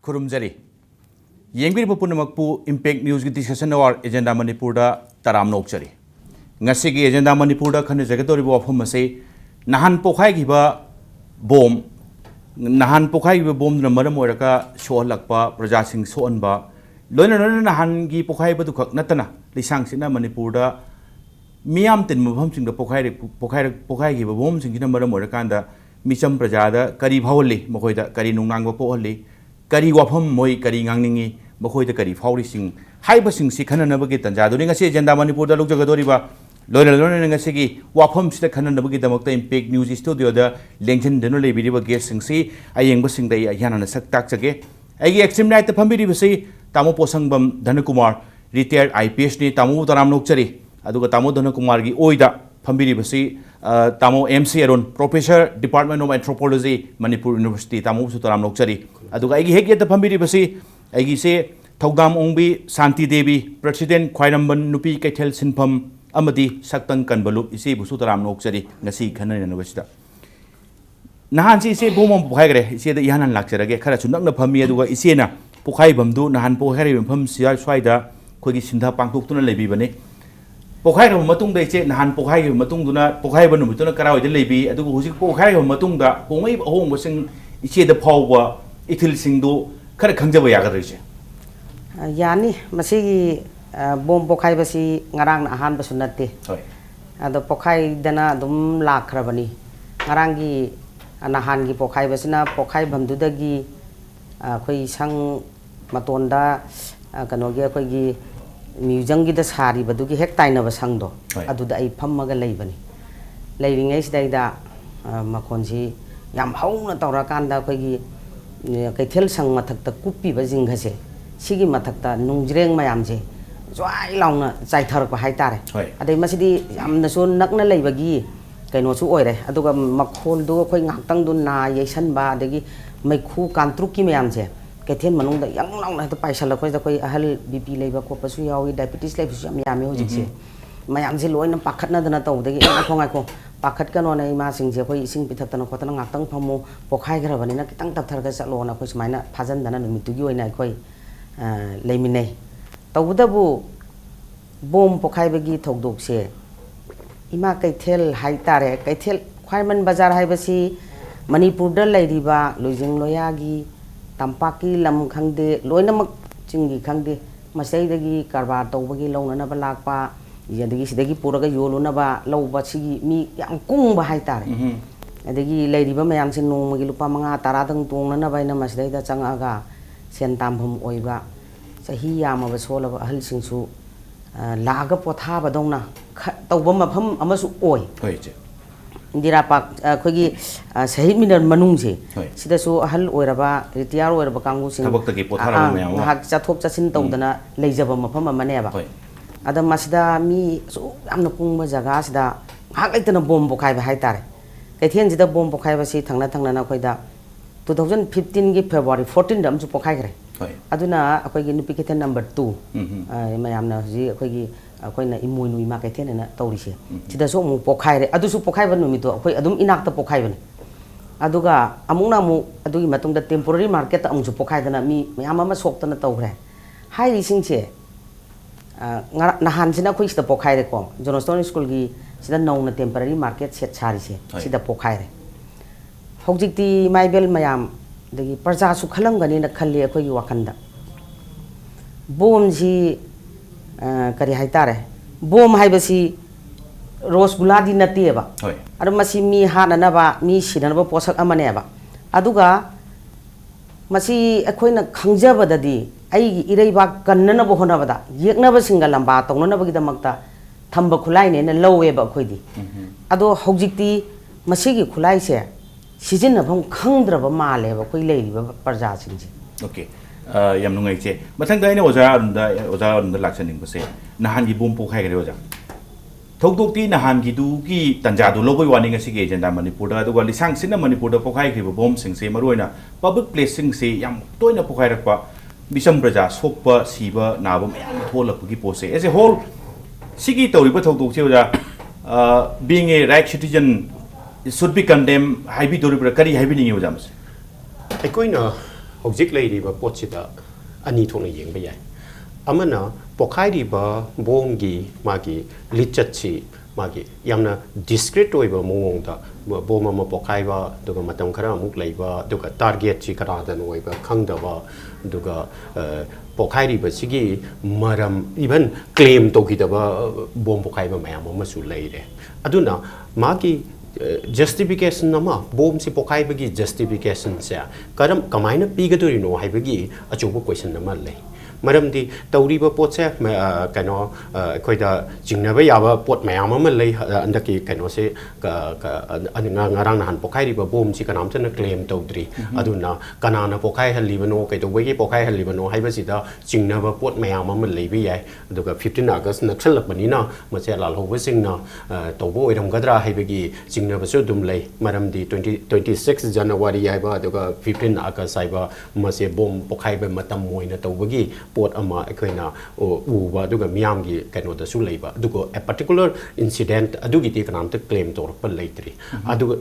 Kurumjari. Yengbi Punamakpu Impact News Discussion or Agenda Manipurda Taram Nokchari. Ngasigi Agenda Manipurda Kanjagatori of Homase Nahan Pokai Giba Bom Nahan Pokai Bom the Madamoraka Show Lakpa Prajasing Soanba Lona Nahangi Pokai Batukak Natana Lisangsina Manipurda Miam Tin Mumsing the Pokai Giba Boms in Madamoracanda Misam Prajada Kari Howley Mokoida Kari Nunanga Poholi Kari Wapam Moi Kari Ngangi Mokoida Kari Faulising Hypersing Sikana Navagate and Jaduring a say Janda Manipur look Doriba Lona learning a segi Wapam Stakana Navagita Impact News Studio the Lenton Denoli Vidiva guessing say I am bussing the Yana Sak tax again. I extreme night the Pambidi say Tamo Posangbam Dhanakumar retired IPS ni Tamu Taram Nokchari Aduka Tamo Dhanakumargi Oida Pambidi Basi Tamo MC Aron Professor Department of Anthropology Manipur University Tamu Sutaram Nokchari Aduka Igi Hek the Pambidi Basi Igi say Togdam Ongbi Santi Devi President Quairamban Nupi Ketel Sinpam Amadi Saktan Kanbalu isi Sutaram Nokchari Nasi Kanan University Nahan say Bomom Pohagre say the Yanan Laxerage Karachunang the Pami Aduga Isena Pokai Bamdu Nahan Pohari Pum Sia Swida Kogi Sinta Pankutuna Lebibane Pokai Matung they say Nahan Pokai Matunguna Pokai Banutuna Karao de Lebi Adu Pokai Matunda Pomay home was in Isi the Power Itil Singdo Karakanja Yagarich Yani Masi Bom Pokai Basi Narang Ahan Basunati the Pokai Dana Dum La Krabani Narangi Anahangi Pokai Basina Pokai Bamdudagi Koi Sang Matonda Kanogia Kogi Mujangi the Sari Badugi Hektina was Sangdo Aduda I Pamaga Labani Laving Ace Dada Makonji Yam Hona Torakanda Kogi Katel Sang Matak the Kupi Bazing Hase Sigi Matakta Nungreng Mayamje Joy Long Zaitar Haitare Ade Masidi Yam the Sun Nakna Labagi Kainosu Oire Aduga Makol do Koi Tangduna Yasan Ba Degi Maku Kantruki Mayamje Katin Manung the young long at the Paisala the Koi Ahel BP Labor Corpus Diabetes Labor Yami Mayamzilo and Pakatna than a toe the Pongako Pakat Canon Masing Jepoi sing Pitatan Kotan Atang Pomo Pokai Gravan Tang Targas alone of which mine Pazan than to you and I Koi Lamine Tawudabu Boom Pokai Begi Togdok say Ima Kaitel Haitare Kaitel Quaiman Bazar Hibasi Manipur the Lady Ba losing Loyagi Tampaki Lam Kangde Loinamak Chingi Kangde Masay Karba Tobagi Lona Balakpa Yadigi Degi Puraga Yolunaba Low Bachi me Yang Kung Bahaitare Adegi Lady Bamayam no Magilupamanga Taratang Tungana Vaina Masday the Changaga Sentam Oiga Sahi Yama was all of a Helsing Su Laga Potaba Dona Tobama Pum Amasu Oi Indira Pak Kogi Sahid Minan Manungse Sidasu Hal Oraba Ritiar or Bakangu Haksatop Chasin Tondana Lazabama Pama Maneva Ada Masda me so I'm no Puma Zagasda Hakitan a bomb Bokai Haitare Katian the bomb Bokai Basi Tangatana Koida 2015 February 14 Dam to Pokaire Aduna Akogi Picket number 2 Mayamna Kogi Akoina Imunu market and a Torisha. She does almost Pokaire, Adusu Pokaivan Numito, Adum Inacta Pokaivan. Aduga, Amunamu, Adu Matung the temporary market on Pokaivan me, Yamama soaked on the Togre. Highly sincere Nahansina quiz the Pokaire com, Johnstone School Gi, she the known temporary market set Charise, see the Pokaire. Hojiti, my bell Mayam, the Parza Sukalangan in the Kali Koyu Wakanda. Boom, she Kari Haitare Boom Hibasi Rose Guladi Nativa Adamasi me had another me she never posak amaneva Aduga Masi Aquina Kanjava the D I Ireba Ganana Bohonavada yet never single lambato none of the Magda Tamba Kulain in a low way about Quidi Ado Hojiti Masigi Kulaise she's in a home Kandrava Male of Quilay Parzasin. Okay. Yamnungai, but then I was on the Laxaning say, Nahangi Boom Pokai Roja. Togdokti Nahangi Duki, Tanjadu Lobo wanting a sigage and Manipura, the Wali Sang Sina Manipura Pokai bombs sing say Maruina, public placing say Yam Toina Pokairapa, Bisham Braja, Sopa, Siba, Nabum, and whole of Pugipo say. As a whole, Sigi Toriba Togdokti, being a right citizen should be condemned, Hibi Toribra Kari Hibi Newjams. Equina. hojik lei ri ba pot chi da ani thong yeng ba yai amana pokhai ri ba bom gi magi lichat chi magi yamna discrete oi ba mong da bom ma pokhai ba duga matam khara amuk lei ba duga target chi kara da noi ba khang da ba duga pokhai ri ba sigi maram even claim to ki da ba bom pokhai ba mayam ma su lei re aduna magi justification nama bom si pokhai ba gi justification se karam kamaina pi ga dori no hai ba gi achuba question nama lei maramdi tauriba potse kano koida jingnaba yaba pot mayam ma lei andaki kano se ngarang han pokhai riba bom si kanam chana claim tawdri aduna kanana pokhai halibano kaito wegi pokhai halibano haiba sida jingnaba pot mayam ma lei bi yai aduga 15 August naksal banina mache lal hoba singna tawbo oiram gadra haibagi jingnaba su dum lei maramdi 26 January yaiba aduga 15 August haiba mache bom pokhai ba matam moina tawbagi pot ama ekoina uwa duga miam gi kano da su leiba dugo a particular incident adugi ti kanam te claim tor pa leitri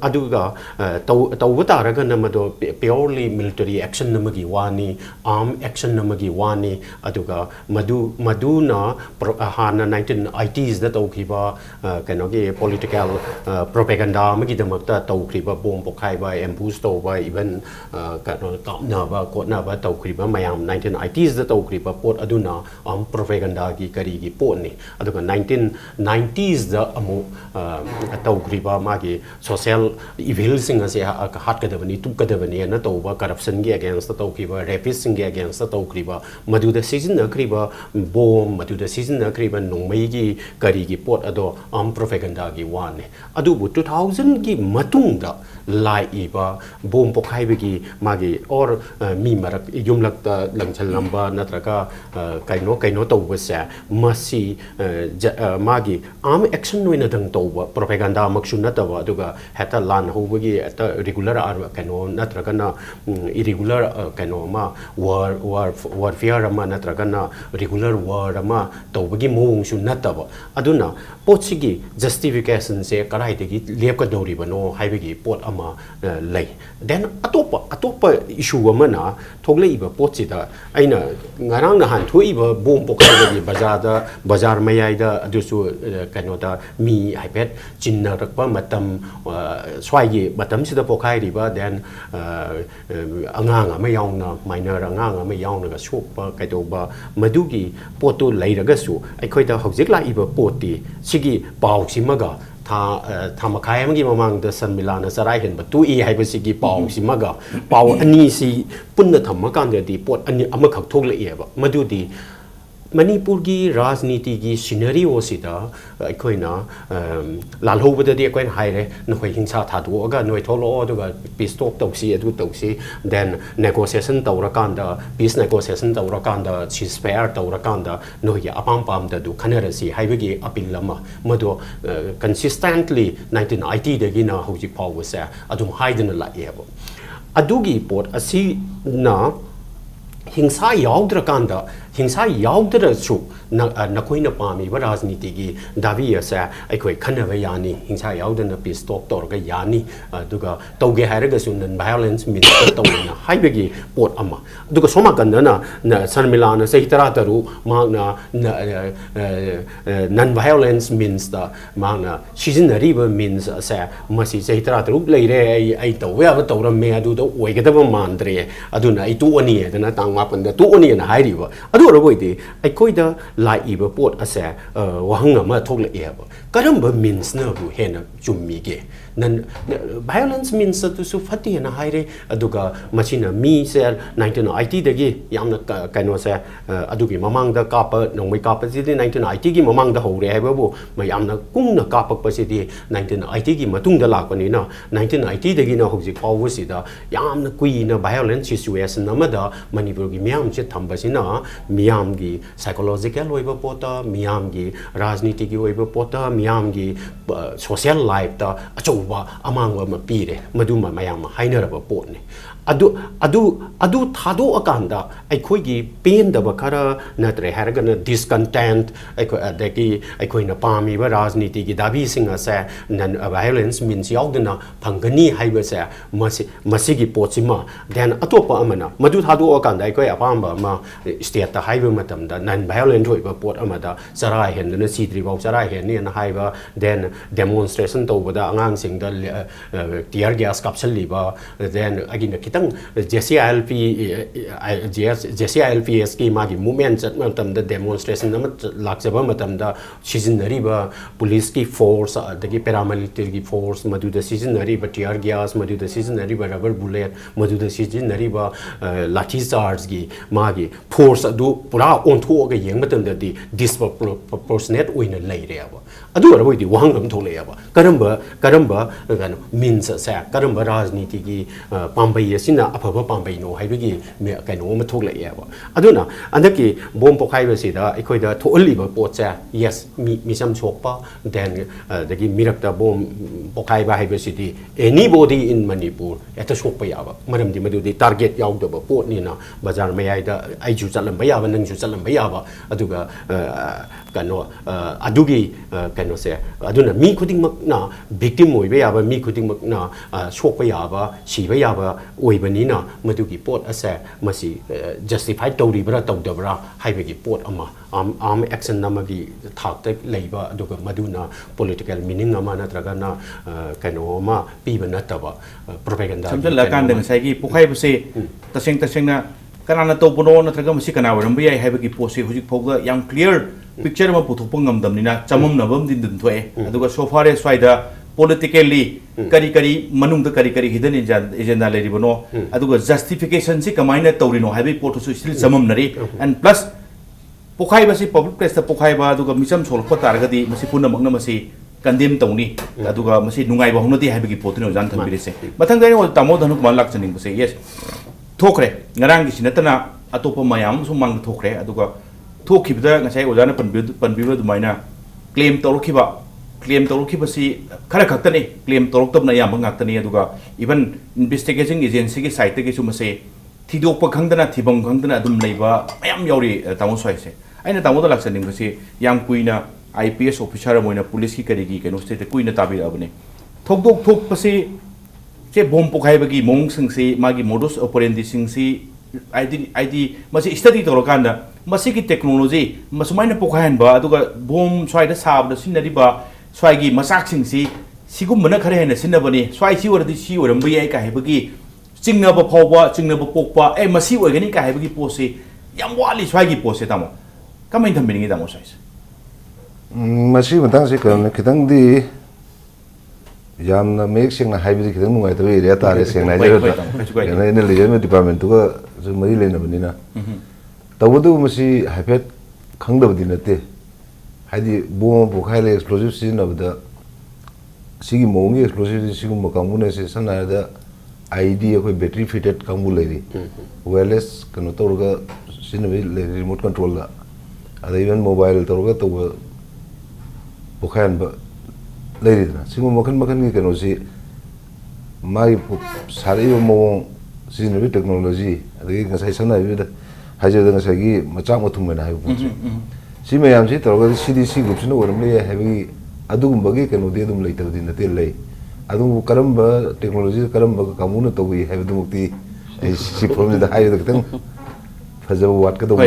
aduga tawta raga namado purely military action namagi wani arm action namagi wani aduga maduna hana 1980s da tawkiba kano gi political propaganda magi damakta tawkriba bom pokhai ba ambush to ba even kano na ba ko na ba tawkriba mayam 1980s da tawkriba pot aduna propaganda gi kari gi pot ni aduga 1990s da amu tawkriba magi social evil sing ase hat ka dabani tu ka dabani na tawba corruption gi against tawkriba rapist sing gi against tawkriba maduda season na kriba bom maduda season na kriba nongmai gi kari gi pot ado propaganda gi wan adubu 2000 gi matungda lai iba bom pokhai gi magi or mi marak yumlak ta langchal lamba natraka kaino tawba sa masi magi arm action noina dang tawba propaganda maksu natawa aduga heta lan hobagi ata regular ar kaino natraka na irregular kaino ma warfare ama natraka na regular war ama tawbagi mong su natawa aduna potsigi justification se karai degi lep ka dori bano haibagi pot ama lei then atopa issue ama na thogle iba potsida aina ngarang na han thuiba bom pokhai gi bazar mayai da adusu kaino da mi haipet chinna rakpa matam swai gi matam sida pokhai riba then angang ama yaungna minor angang ama yaungna ga sokpa kaidoba madugi potu leiraga su aikhoida hojik la iba poti sigi pau simaga tha makhai amgi mamang da sanmilana sarai hen batu e haibasigi pau simaga pau ani si punna thamma kan di pot ani amakhak thok le eba madudi Manipur gi rajniti gi scenario sida aikoina lalhobada di akoin haire noi hingsa thadu aga noi tholo aduga peace talk tawsi adu tawsi then negotiation tawrakanda peace negotiation tawrakanda ceasefire tawrakanda noi apam pam da du khanerasi haibagi apil lama mado consistently 1980 dagi na hojik pawsa adum haidena la eba adugi port asi na hingsa yaudrakanda hingsa yaudra su nakoina pami ba rajniti gi davi asa aikoi khanaba yani hingsa yaudana peace talk torga yani duga tauge hairaga su non violence means tawna haibagi pot ama duga soma kandana na sanmilana sehitara taru magna non violence means da magna seasonary means asa masi sehitara taru leire ai tawya ba tawram me adu do oigadaba mandre aduna ai tu ani dana tangma panda tu ani na hairiba adu roboidi aikoida lai iba pot asa wahanga ma thokle eba karamba means na bu hena chummi ge nan violence means to su fati na haire aduga machina mi se 1980 dagi yamna kaino se adugi mamang da kapa nongmai kapa si 1980 gi mamang da hore haiba bu mayamna kungna kapa pa si 1980 gi matung da lakani na 1980 dagi na hoji pawu si da yamna kui na violent situation namada manipur gi myam che thamba si na miyam gi psychological oiba pota miyam gi rajniti gi oiba pota miyam gi social life ta acho ba amang ma pire maduma mayam hainaraba pot ne adu thado akanda aikoi gi pain da bakara natre haragana discontent aikoi na pami ba rajniti gi dabi singa sa non violence means yaudna phangani haiba sa masigi pochima then atopa amana madu thado akanda aikoi apamba ma state ta haiba matam da non violent hoiba pot amada sarai hen na sidri bau sarai hen ni na haiba then demonstration to bada angang sing da tear gas capsule liba then again kitang JCILPS ki magi movement chat matam da demonstration na lakjaba matam da seasonary ba police ki force adagi paramilitary ki force madu da seasonary ba tear gas madu da seasonary ba rubber bullet madu da seasonary ba lathi charge gi magi force adu pura ontho ga yeng matam da di disproportionate oina leire ba adu araboi di wangam thole ba karamba means sa karamba rajniti ki pambai asina afaba pambai no haibagi me kaino ma thok lai ba aduna andaki bom pokhai ba sida ikoi da tholi ba potcha yes mi sam chokpa then dagi mirakta bom pokhai ba haiba sidi anybody in Manipur eta chokpa ya ba maram di madu di target yaw da ba pot ni na bazar mayai da ai ju chalam ba ya ba nang ju chalam ba ya ba aduga kano adugi kano se aduna mi khuding mak na victim oi ba ya ba mi khuding mak na chokpa ya ba si ba ya ba oi ba ni na madugi pot ase masi justify tawri bra tawdabra haibagi pot ama arm action namagi thakta leiba aduga maduna political meaning ama natraga na kano ma piba nataba propaganda samjal la kan deng sai gi pokhai base taseng na kanana to puno natraga masi kana waram bi ai haibagi pose hujik phogda yang clear picture ma puthopang ngamdam ni na chamam nabam din din thoe aduga so far as why da politically kari manung da kari hidden agenda le ribono aduga justification si kamaina tawrino habi photo so still samam nari and plus pokhai ba si public place ta pokhai ba aduga misam sol ko targadi masi punna magna masi condemn tawni aduga masi nungai ba honoti habi ki photo no jan thambire se mathang dai no tamo dhanuk man lak chaning base yes thokre ngarang gi sinatana atopa mayam su mang thokre aduga thokibda ngasai ojana panbiba dumaina claim tawrokhiba si khara khaktani claim tawroktabna yam ngakhtani aduga even investigating agency ki site ki sumase thidokpa khangdana thibam khangdana adum leiba mayam yauri tamo soise aina tamo da laksaning basi yang kuina IPS officer moina police ki karigi keno state kuina tabi abne thokdok thokpasi che bom pokhai bagi mong singsi magi modus operandi singsi ID masi study torokanda masi ki technology masumaina pokhain ba aduga bom swaida sabda sinari ba swaigi masak singsi sigumna khare hena sinabani swai si ordi si oram bi ai ka hebagi chingnaba phawba chingnaba pokpa ai masi oigani ka hebagi pose yam wali swaigi pose tamo kamain thambiningi tamo sais masi matang se kan kitang di yamna mek singna haibidi kitang nungai tawi area tare singna jero yana ina legal department to ga mari lena banina tawdu masi haipet khangdabdi nate haidi bom pokhai explosive season of the sigi mongi explosive sigum makamune se sanada ID ko battery fitted kamu leri wireless kano torga sinabi remote control la ada even mobile torga to pokhan ba leri na sigum makan ki kano si mai sari mo sinabi technology ada ngasai sana bi da haje da ngasai gi machang mathum na hai bu si mayam si torga CDC group sino oramle heavy adugumba gi kano de dum leitabdi na te lei adu karamba technology karamba kamuna to wi have dumukti si problem da hayo da tang fajaw wat ka do wal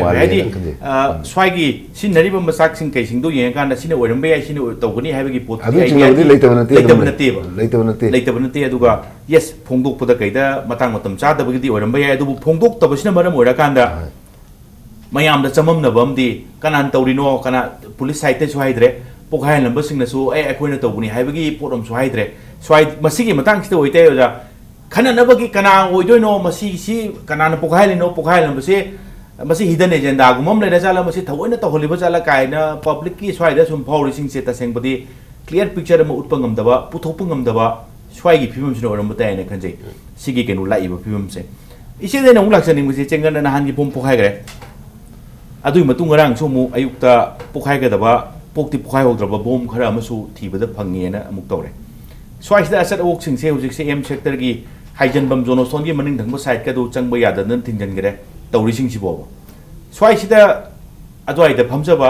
swagi sinari ba masak sing kai sing do yen kan da sine oram be ai sine to guni have gi pot adu chinga leitabna te aduga yes phongdok puda kai da matang matam cha da bagi di oram be ai adu phongdok ta basina maram ora kan da mayam da chamam na bam di kanan tawrino kana police site chu haidre pokhai lamba sing na su ai akoina to guni haibagi potom chu haidre swai masigi matang sita oite oja khana nabagi kana oidoino masi si kana na pokhai lam se masi hidden agenda gumam le na jala masi thawoina to holiba jala kaina public ki swai da sum phawri sing se ta seng badi clear picture ma utpangam daba puthopangam daba swai gi phimam sino oram ta ina khanjai sigi kenu lai ba phimam se ise de na ulak saning masi chengan na han gi pom pokhai gre adui matung rang sumu ayukta pokhai ga daba pokti pokhai hodraba bom khara amasu thibada phangena amuk tawre swaisda asat ok sing se hujik se m sector gi हाइजनबम जोनोस्टोन की मनिंग Dhang side का दो चंग बया दन थिंजन गरे तौरीसिंग सिबो स्वाइसिदा अद्वाइदा फमजबा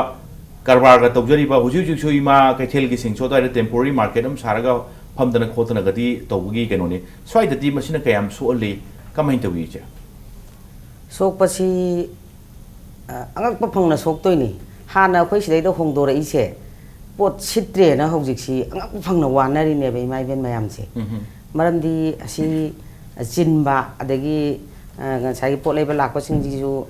कारबार का तौजरीबा हुजु जुसु इमा कैथेल की सिंग सोदाइदा टेम्पोररी मार्केट हम सारगा फमदन खोतना गदी तौबगी केनोने स्वाइददी मसिना कयाम सोअली कमाइन तौईचे सोकपसी अंगक फंगना सोकतोइनी हाना अखोइ सिदैदा होंदोरइसे पोट सिट्रेना हौजिकसी अंगक फंगना वानारिनेबे इमाइबेन मयामसे मरमदी असि चिनबा अदगी ngasai pot leba lakpa singjisu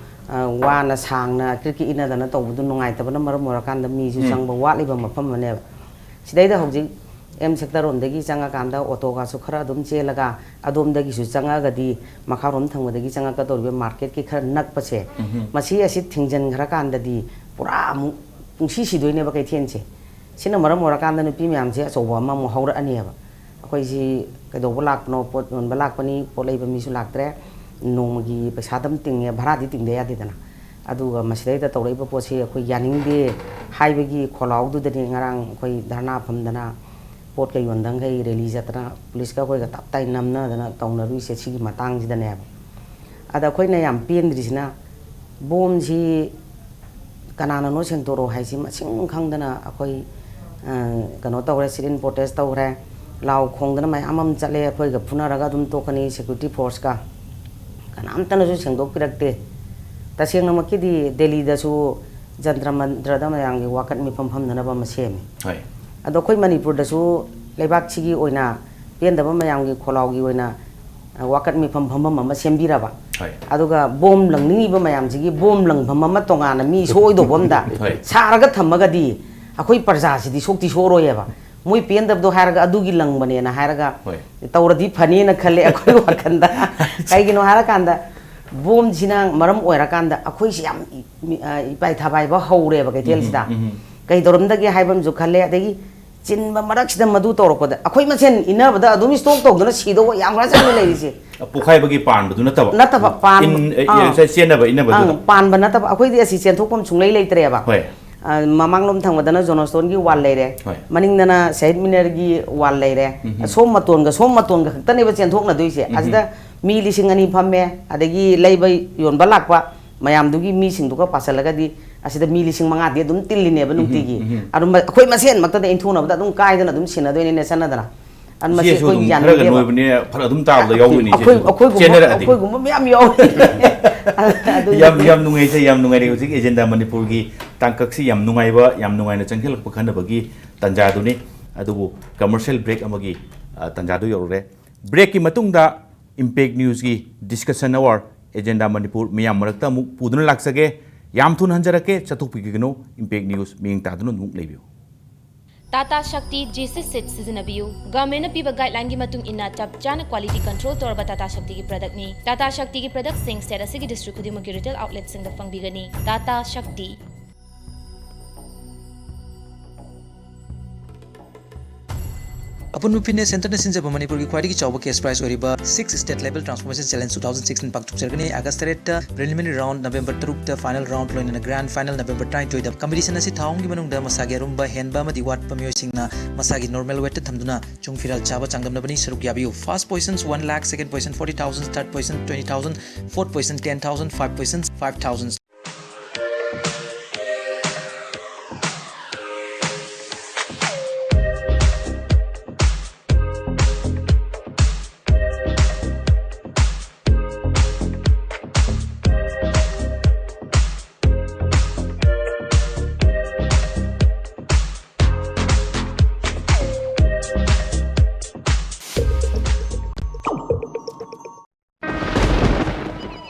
wana sangna kriki ina dana tawbudu nungai tabana maram morakanda mi ju sangba watliba mafam mane sidaida hojik em sector ondagi changa kanda auto ga su khara dum chelaga adom dagi su changa gadi makharom thangwadagi changa ka torbe market ki khara nakpa che masi asi thingjan khara kanda di pura mu pungsi sidoine ba kai thienche sina maram morakanda nupi myam che asoba ma mu haura ani ba akoi si kaidoba lakno pot non ba lakpani pot leba mi su laktre नोमगी पैसा दम तिंगे भाड़ा दी तिंगे याद देना अदुगा मसलेदा तौरैबा पोसे अखोइ यानिंगदे हाइबगी खोलाउदुदनि ngarang अखोइ धरना फमदना pot के योंदंगै rally जतना police का अखोइगा तापताइ नमना दना तौनरुइसे सिगी मतंग जिदने अदा अखोइना याम पेंद्रिसिना बोम जी कनाना नो सेंतोरो हाइसि मसिंग खंगदना अखोइ कनो तौरे सिरिन प्रोटेस्ट तौरे लाउ खोंगदना मयामम चले अखोइगा फुनारगा दुम तोकनी सिक्युरिटी फोर्स का कनामतनसु सेंदोकपिरक्ते तसेंगनमकिदी दिल्लीदसु जंत्र मंत्रदा मयांगी वाकट मिफम फमदनबा मसेमी हाय अदो खोइ मणिपुरदसु लेबाकसिगी ओइना पेंदबा मयांगी खोलाउगी ओइना वाकट मिफम फमबम अमा सेमबिराबा हाय अदुगा बोम लंगनिबा मयांसिगी बोम लंगफम अमा तोंगाना मी सोइदोबमदा सारगा थमगदी अखोइ प्रजासिदी सोक्ति सोरोयेबा मोई पेंदबदो हारगा अदुगी लंगबनेना हारगा तौरदी फनेना खले अखोइ वाखंदा काइगिनो हारकांदा बोम जिना मरम ओइराकांदा अखोइ सियाम इपाइ थाबाइबा हौरेबा कैथेलसिदा कई दौरमदगी हाइबम जु खले अदगी चिनबा मरकसिदा मदु तौरकोदा अखोइ मसेन इनाबदा अदुमी स्टॉक तौदना सिदो याम राजाने लेरिसे पुखाइबगी पानबदु नतबा पान सेनबा इनाबदु पानबा नतबा अखोइदि असि चेंथोकम सुंलै लैतरेबा ममांगलोम थांबदना जोनोस्टोन की वाल लेरे मनिंगदना शहीद मिनर की वाल लेरे सोम मतोनगा खतनेबा चेंथोकना दोइसे असिदा मी लिसिंग अनि फम्मे अदगी लैबा योनबा लाकपा मयामदुगी मी सिंगदुगा पासलगदी असिदा मी लिसिंग मंगा दे दुम तिल्लिनेबा नुंतिगी अरुम अखोइ मसेन मक्तदा इंथुनबदा दुम कायदना दुम सिनदोइने ने सनदना अन मसे कोइ यान खरगा नोइबने फर दुम ताबदा यावनि अखोइ गुम म्याम याव यम नुंगैसे यम नुंगैरे हुजिक एजेंडा मणिपुर की तांकक्सी यम नुंगैबा यम नुंगैना चंखेलक पखनबगी तंजादुनी अदुबु कमर्शियल ब्रेक अमगी तंजादु योरे ब्रेक की मतुंगदा इम्पैक्ट न्यूज की डिस्कशन अवर एजेंडा मणिपुर मियाम मरक्ता मु पुदुन लाक्सगे याम थुन हंजरके चतुपिगिनो इम्पैक्ट न्यूज मिंग तादुन मुक लेबियो टाटा शक्ति G6 सेट सिजनबियु गवर्नमेंट पीबा गाइडलाइन की मतुंग इना चप चाना क्वालिटी कंट्रोल तौरबा टाटा शक्ति की प्रोडक्ट नि टाटा शक्ति की प्रोडक्ट सिंग स्टेट असि की डिस्ट्रिक्ट खुदिमक की रिटेल आउटलेट सिंग द फंगबिगनी टाटा शक्ति अपन फिटनेस सेंटर ने सिंजब मणिपुर की ख्वाइदगी चौबा केस प्राइस ओरिबा 6 स्टेट लेवल ट्रांसफॉर्मेशन चैलेंज 2016 पाक्थुकजरगनी अगस्त 8 प्रिलिमिनरी राउंड नवंबर 3 फाइनल राउंड लोइना ग्रैंड फाइनल नवंबर 22 द कंपटीशन असि थाउंगी मनुंगदा मसागे रुंबा हेनबा मदि वाटपा मियोसिंगना मसागी नॉर्मल वेट थमदुना चुंग फिराल चाबा चांगदमनबनी सरुक याबियु first positions 1 lakh second position 40000 third position 20000 fourth position 10000 five positions 5000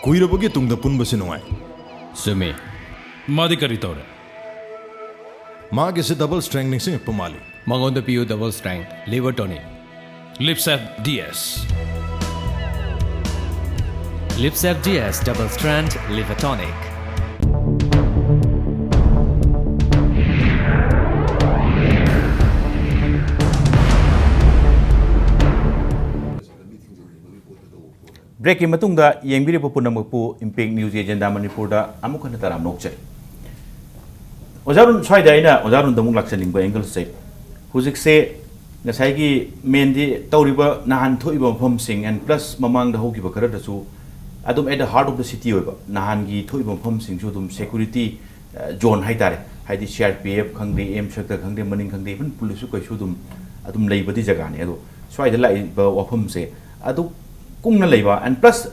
कुइरबगे तुंगदा पुनबसे नुंगाय सुमे मादि करी तौरे मागे से डबल स्ट्रेंथ निसिंग पमाली मंगोंद पियो डबल स्ट्रेंथ लिवर टॉनिक लिपसेप DS double strength liver tonic break की मतुंगदा येंबिरिबो पुनमकपु इम्पैक्ट न्यूज एजेंडा मणिपुरदा अमुखन तराम नोकचे ओजारुन स्वाइदा इना ओजारुन दमुक लाक्सनिंग एंगल से हुजिक से ngasai main di tauriba nahan thoiba phom sing and plus mamang da hoki ba khara da su adum at the heart of the city oiba nahan gi thoiba phom sing su dum security zone hai tare haidi CRPF khangde M sector khangde maning khangde ban police ko su dum adum leibadi jaga ne ado swai da lai ba wapham se adu kungna leiba and plus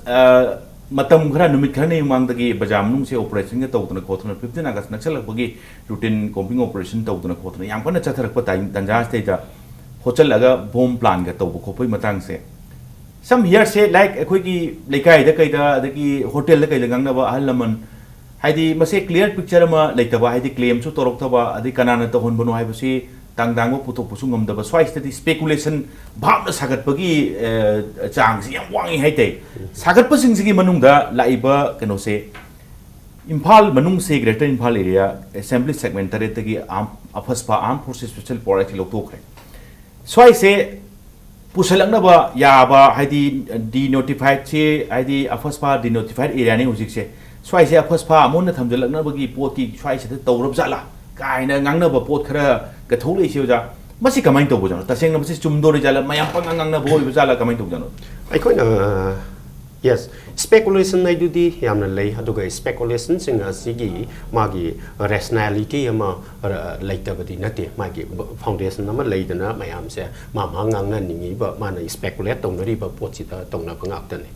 matam khara numit khara nei mang dagi bajam nung se operation ga tawtuna khothna 15 August naksalak bagi routine combing operation tawtuna khothna yang kana chatharak pa tanja state da hotel aga bomb plan ga tawbu khopoi matang se some here say like ekhoi gi lekai da kai da dagi hotel da kai da gangna ba ahalaman haidi mase clear picture ma leitaba haidi claim su torok thaba adi kanana to hon banu haibasi tangdang mo putok pusung ngam da ba swai study speculation bham na sagat bagi chang si yang wangi haite sagat pasing sigi manung da laiba keno se Imphal manung se greater Imphal area assembly segment tare tagi afaspa armed forces special force loktok hai swai se pusalangna ba ya ba haidi denotified che haidi afaspa denotified area ne hujik se swai se afaspa amon na thamjalakna bagi pot ki swai se tawrab jala kaina ngangna ba pot khara ka tholei se ja masi kamai to bojano tasengna masi chumdori jala mayam pa ngangna boi jala kamai to bojano ai khoi na yes speculation nai du di yamna lei aduga speculation sing asigi magi rationality ama laita badi nate magi foundation nama leidana mayam se ma ngangna ningi ba mana speculate tongri ba pochita tongna pangap tane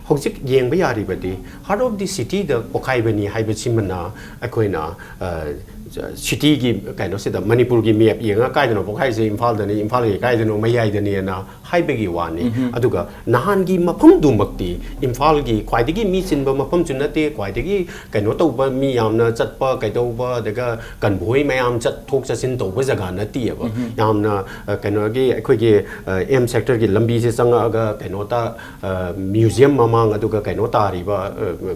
hojik yeng ba yari badi heart of the city da pokai bani haiba chimna akoina city gi kaino se da Manipur gi map yenga kaidano pokai se Imphal da ni Imphal gi kaidano mayai da ni na haibegi wani aduga nahan gi mapam du makti Imphal gi khwaidagi mi chinba mapam chunate khwaidagi kaino tawba mi yamna chatpa kaidawba daga kanboi mayam chat thok chasin tawba jaga na ti aba yamna kaino gi akhoi gi M sector gi lambi se changa ga kaino ta museum mamang aduga kaino tariba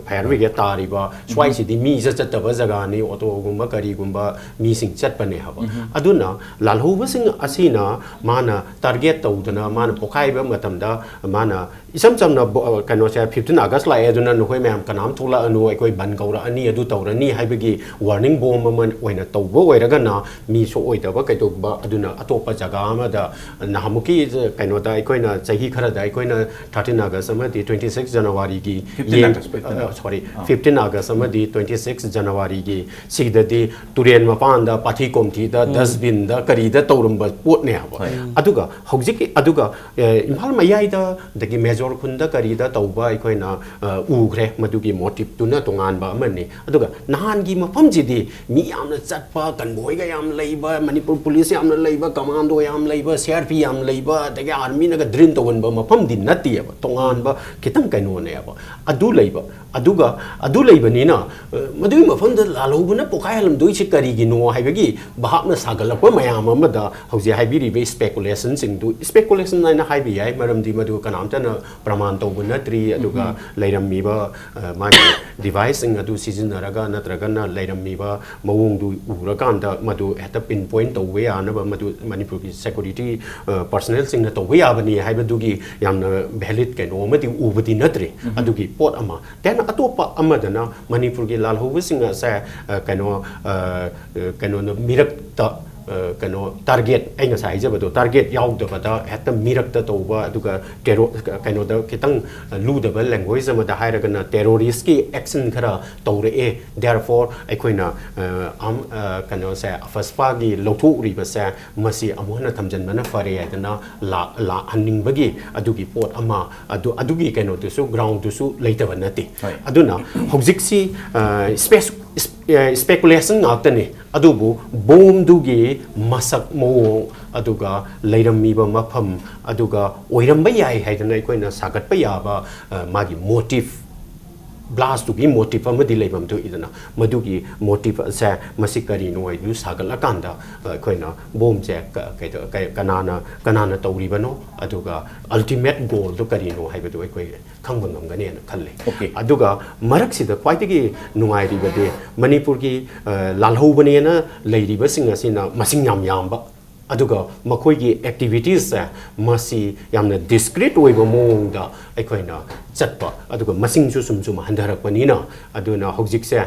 fairway ge tariba swai si di mi chat taba jaga ni auto gumba kari gumba mi sing chat pane haba aduna lalhuba sing asina mana target tawdana mana pokai ba matamda mana isam chamna kano se 15 August la eduna noi mem kanam thula anu ekoi ban gaura ani adu tawrani haibagi warning bomb man oina tawbo oiraga na mi so oida ba kai to ba aduna atopa jaga ma da nahamuki kano da ekoi na chahi khara da ekoi na 13 August ma di 26 January gi 15 August ma di 26 January gi sigda di turen mapan da pathi komthi da dustbin da kari da tawrum ba pot ne ha aduga hojiki aduga Imphal mayai da dagi major khunda kari da tawba aikoina ugre madugi motive tuna tongan ba amani aduga nahan gi mafam jidi mi yamna chatpa kanboi ga yam leiba Manipur police yamna leiba commando yam leiba CRP yam leiba dagi army na ga drin tawon ba mafam din nati ba tongan ba kitang kaino ne ba adu leiba aduga adu leiba ni na madugi mafam da lalobuna pokai halam doi chi kari gi no haibagi bahapna sagalakwa mayam amada hauji haibiri be speculation sing du speculation na haibi ai maram di madu kanam tana praman to bunatri aduga leirammi ba magi device sing adu sizinaraga natraga na leirammi ba mawung du urakanda madu heta pinpoint to we ana ba madu Manipur ki security personnel sing na to we abani haibadugi yamna valid ke no mati ubati natri adugi pot ama then atopa amadana Manipur ki lalhu sing sa kano no mirak ta kano target ai nga sai jaba do target yaw da bada heta mirak ta toba aduga terror kano da kitang lu da language ma da haira kana terrorist ki action khara tawre e therefore aikoina kano sa afaspa gi lothu ri ba sa masi amona thamjan mana fare adana la anning bagi adugi pot ama adugi kano to so ground to so later banati aduna hojik si space speculation ngaktani adubu bomb dugi masak mo aduga leirammi ba mafam aduga oiramba yai haidana koina sagat pa yaba magi motive blast to be motive amadi leibam to idana madugi motive sa masikari no ai du sagala kanda koina bomb je kanana tawri bano aduga ultimate goal to kari no haibadu koi khangba ngamgani na khalle aduga marak sida kwaitigi nungai ri bade Manipur ki lalhobani na leiri ba singa sina masing yam yamba aduga makoi gi activities sa masi yamna discrete way ba mong da aikoina chatpa aduga masing su sum handarak panina aduna hojik sa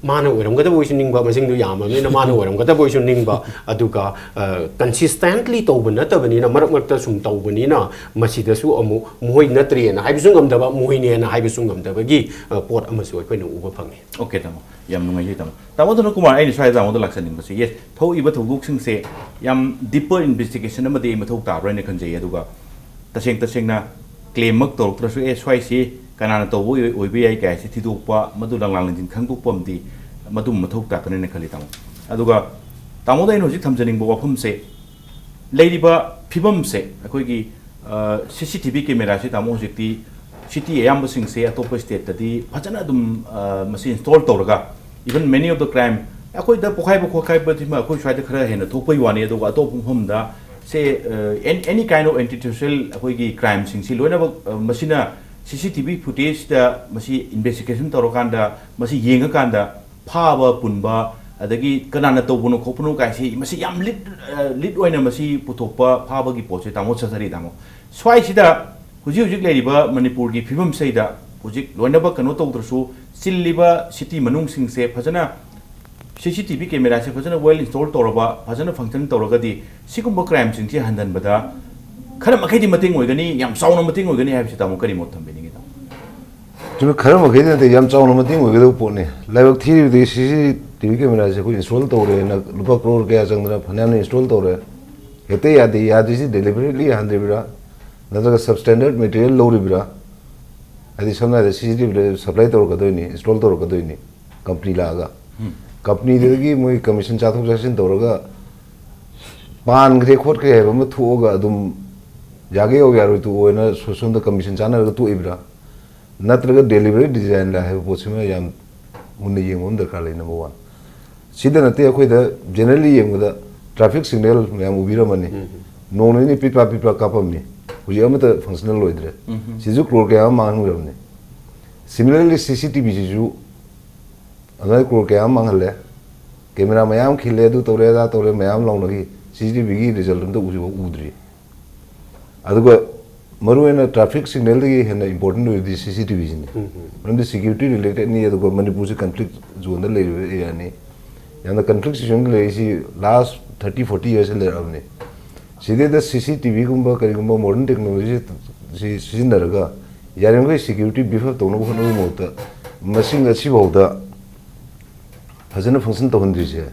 ꯃꯥꯅ ꯑꯣꯏꯔꯝꯒꯗꯕ ꯑꯣꯏꯁꯨ ꯅꯤꯡꯕ ꯃꯁꯤꯡꯗꯨ ꯌꯥꯝꯃꯕꯅꯤꯅ ꯃꯥꯅ ꯑꯣꯏꯔꯝꯒꯗꯕ ꯑꯣꯏꯁꯨ ꯅꯤꯡꯕ ꯑꯗꯨꯒ ꯀꯟꯁꯤꯁꯇꯦꯟꯠꯂꯤ ꯇꯧꯕ ꯅꯠꯇꯕꯅꯤ나 ꯃꯔꯛ ꯃꯔꯛꯇ ꯁꯨꯝ ꯇꯧꯕꯅꯤꯅ ꯃꯁꯤꯗꯁꯨ ꯑꯃꯨꯛ ꯃꯣꯏ ꯅꯠꯇ꯭ꯔꯦꯅ ꯍꯥꯏꯕꯁꯨ ꯉꯝꯗꯕ ꯃꯣꯏꯅꯦꯅ ꯍꯥꯏꯕꯁꯨ ꯉꯝꯗꯕꯒꯤ ꯄꯣꯠ ꯑꯃꯁꯨ ꯑꯩꯈꯣꯏꯅ ꯎꯕ ꯐꯪꯉꯤ Okay, tamo. Yam nungai tamo. Tamo to Kumar ai ni swai tamo to laksan ning basi. Yes, thau iba thuguk sing se yam deeper investigation amadi mathau ta bra ne khanjai aduga. Taseng na claim mak tor trasu e swai si kanana to wo oibi ai kai si thidukpa madu lang jin khangduk pamdi madu mathau ta kan ne khali tamo. Aduga tamo da hojik thamjaning bo wafum se leiriba phibam se akoi gi CCTV camera se tamo hojikti city ayam sing se atop state tadi phajana dum machine install toraga even many of the crime akoi da pokhai ba khokai ba thima akoi swai da khara hena thopai wani aduga atop phom da se any kind of anti-social akoi gi crime sing si loina machine CCTV footage da masi investigation torokanda masi yenga kanda phaba punba adagi kanana tobuno khopuno kai si masi yam lit oina masi puthokpa phaba gi poche tamo chasari tamo swai sida Hujik leriba Manipur ki phibam seida hujik loinaba kano tawdrasu silliba city manung sing se phajana CCTV camera se phajana well install toraba phajana function toragadi sigumba crime sing se handan bada khara makhai di mating oigani yam sauna mating oigani haibsi tamu kari mot thambeni gi chuna khara makhai de yam sauna mating oigado pone laibak thiri de CCTV camera se ko install tore na lupa crore kya changdra phanam install tore hete yadi si deliberately handebira नजर substandard material लो रिबरा अदि समना CCTV supply तोर कदोइनी install तोर कदोइनी company लागा company देगी मोय commission चाथोक जासिन तोरगा पान grey खोट के हेबम थोगा अदुम जागे हो यारो तु ओना सोसम द कमीशन चानर तु इबरा नत्रगा डेलीवरी डिजाइन ला है पोसिम याम मुन्ने येंगोम दरकार ले नंबर 1 सिदा नते अखोय द जनरली येंगदा ट्रैफिक सिग्नल मैम उबिरा मनी नोननी पिपा कापमनी Uji amata functional loidre. Sizu crore kaya mangan muramne. Similarly, CCTV sizu another crore kaya mangalle. Camera mayam khile du tore da tore mayam long lagi. CCTV gi result ndo uji udri. Aduga maruena traffic signal gi hena important with the CCTV jini. From the security related ni aduga Manipur se conflict zone le yani. Yana conflict situation le isi last 30-40 years le avne. सीधे द CCTV गुम्बा करीगुम्बा modern technology सिजिनरगा यारेंगे security बिफर तोनो खनो मोता मसिंग अच्छी बहुता फजन फंक्शन तोहंद्रिसे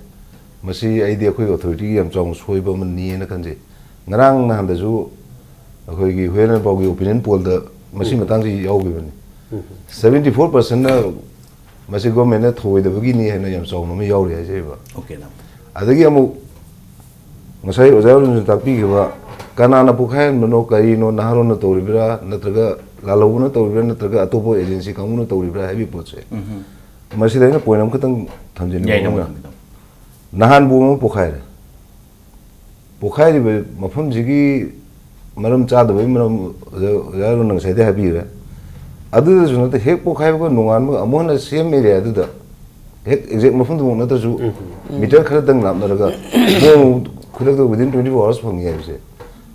मसी आईडी अखोय अथॉरिटी याम चांग सोइबा मनी न खंजे ngरang na handasu अखोय gi होयन बावगी ओपिनियन पोल द मसी मतंग जी यावगिबनी 74% ना मसी गवर्नमेंट ना थोइदबगी नि हेना याम चांग न यावरि हाइजेबा ओके ना adagi amu ngasai ojaru tapi kiwa kanana pukhain mano kari no naharo na toribra natraga lalawu na toribra natraga atopo agency kamu na toribra heavy poche masi dai na poinam khatang thamjeni nahan bu mo pukhai ri mafam jigi maram cha da bai maram ojaru nang sai da habi re adu da juna te hek pukhai ko nongan mo amona same area adu da hek exact mafam du na ta ju meter khara dang nam na ga within 24 hours from here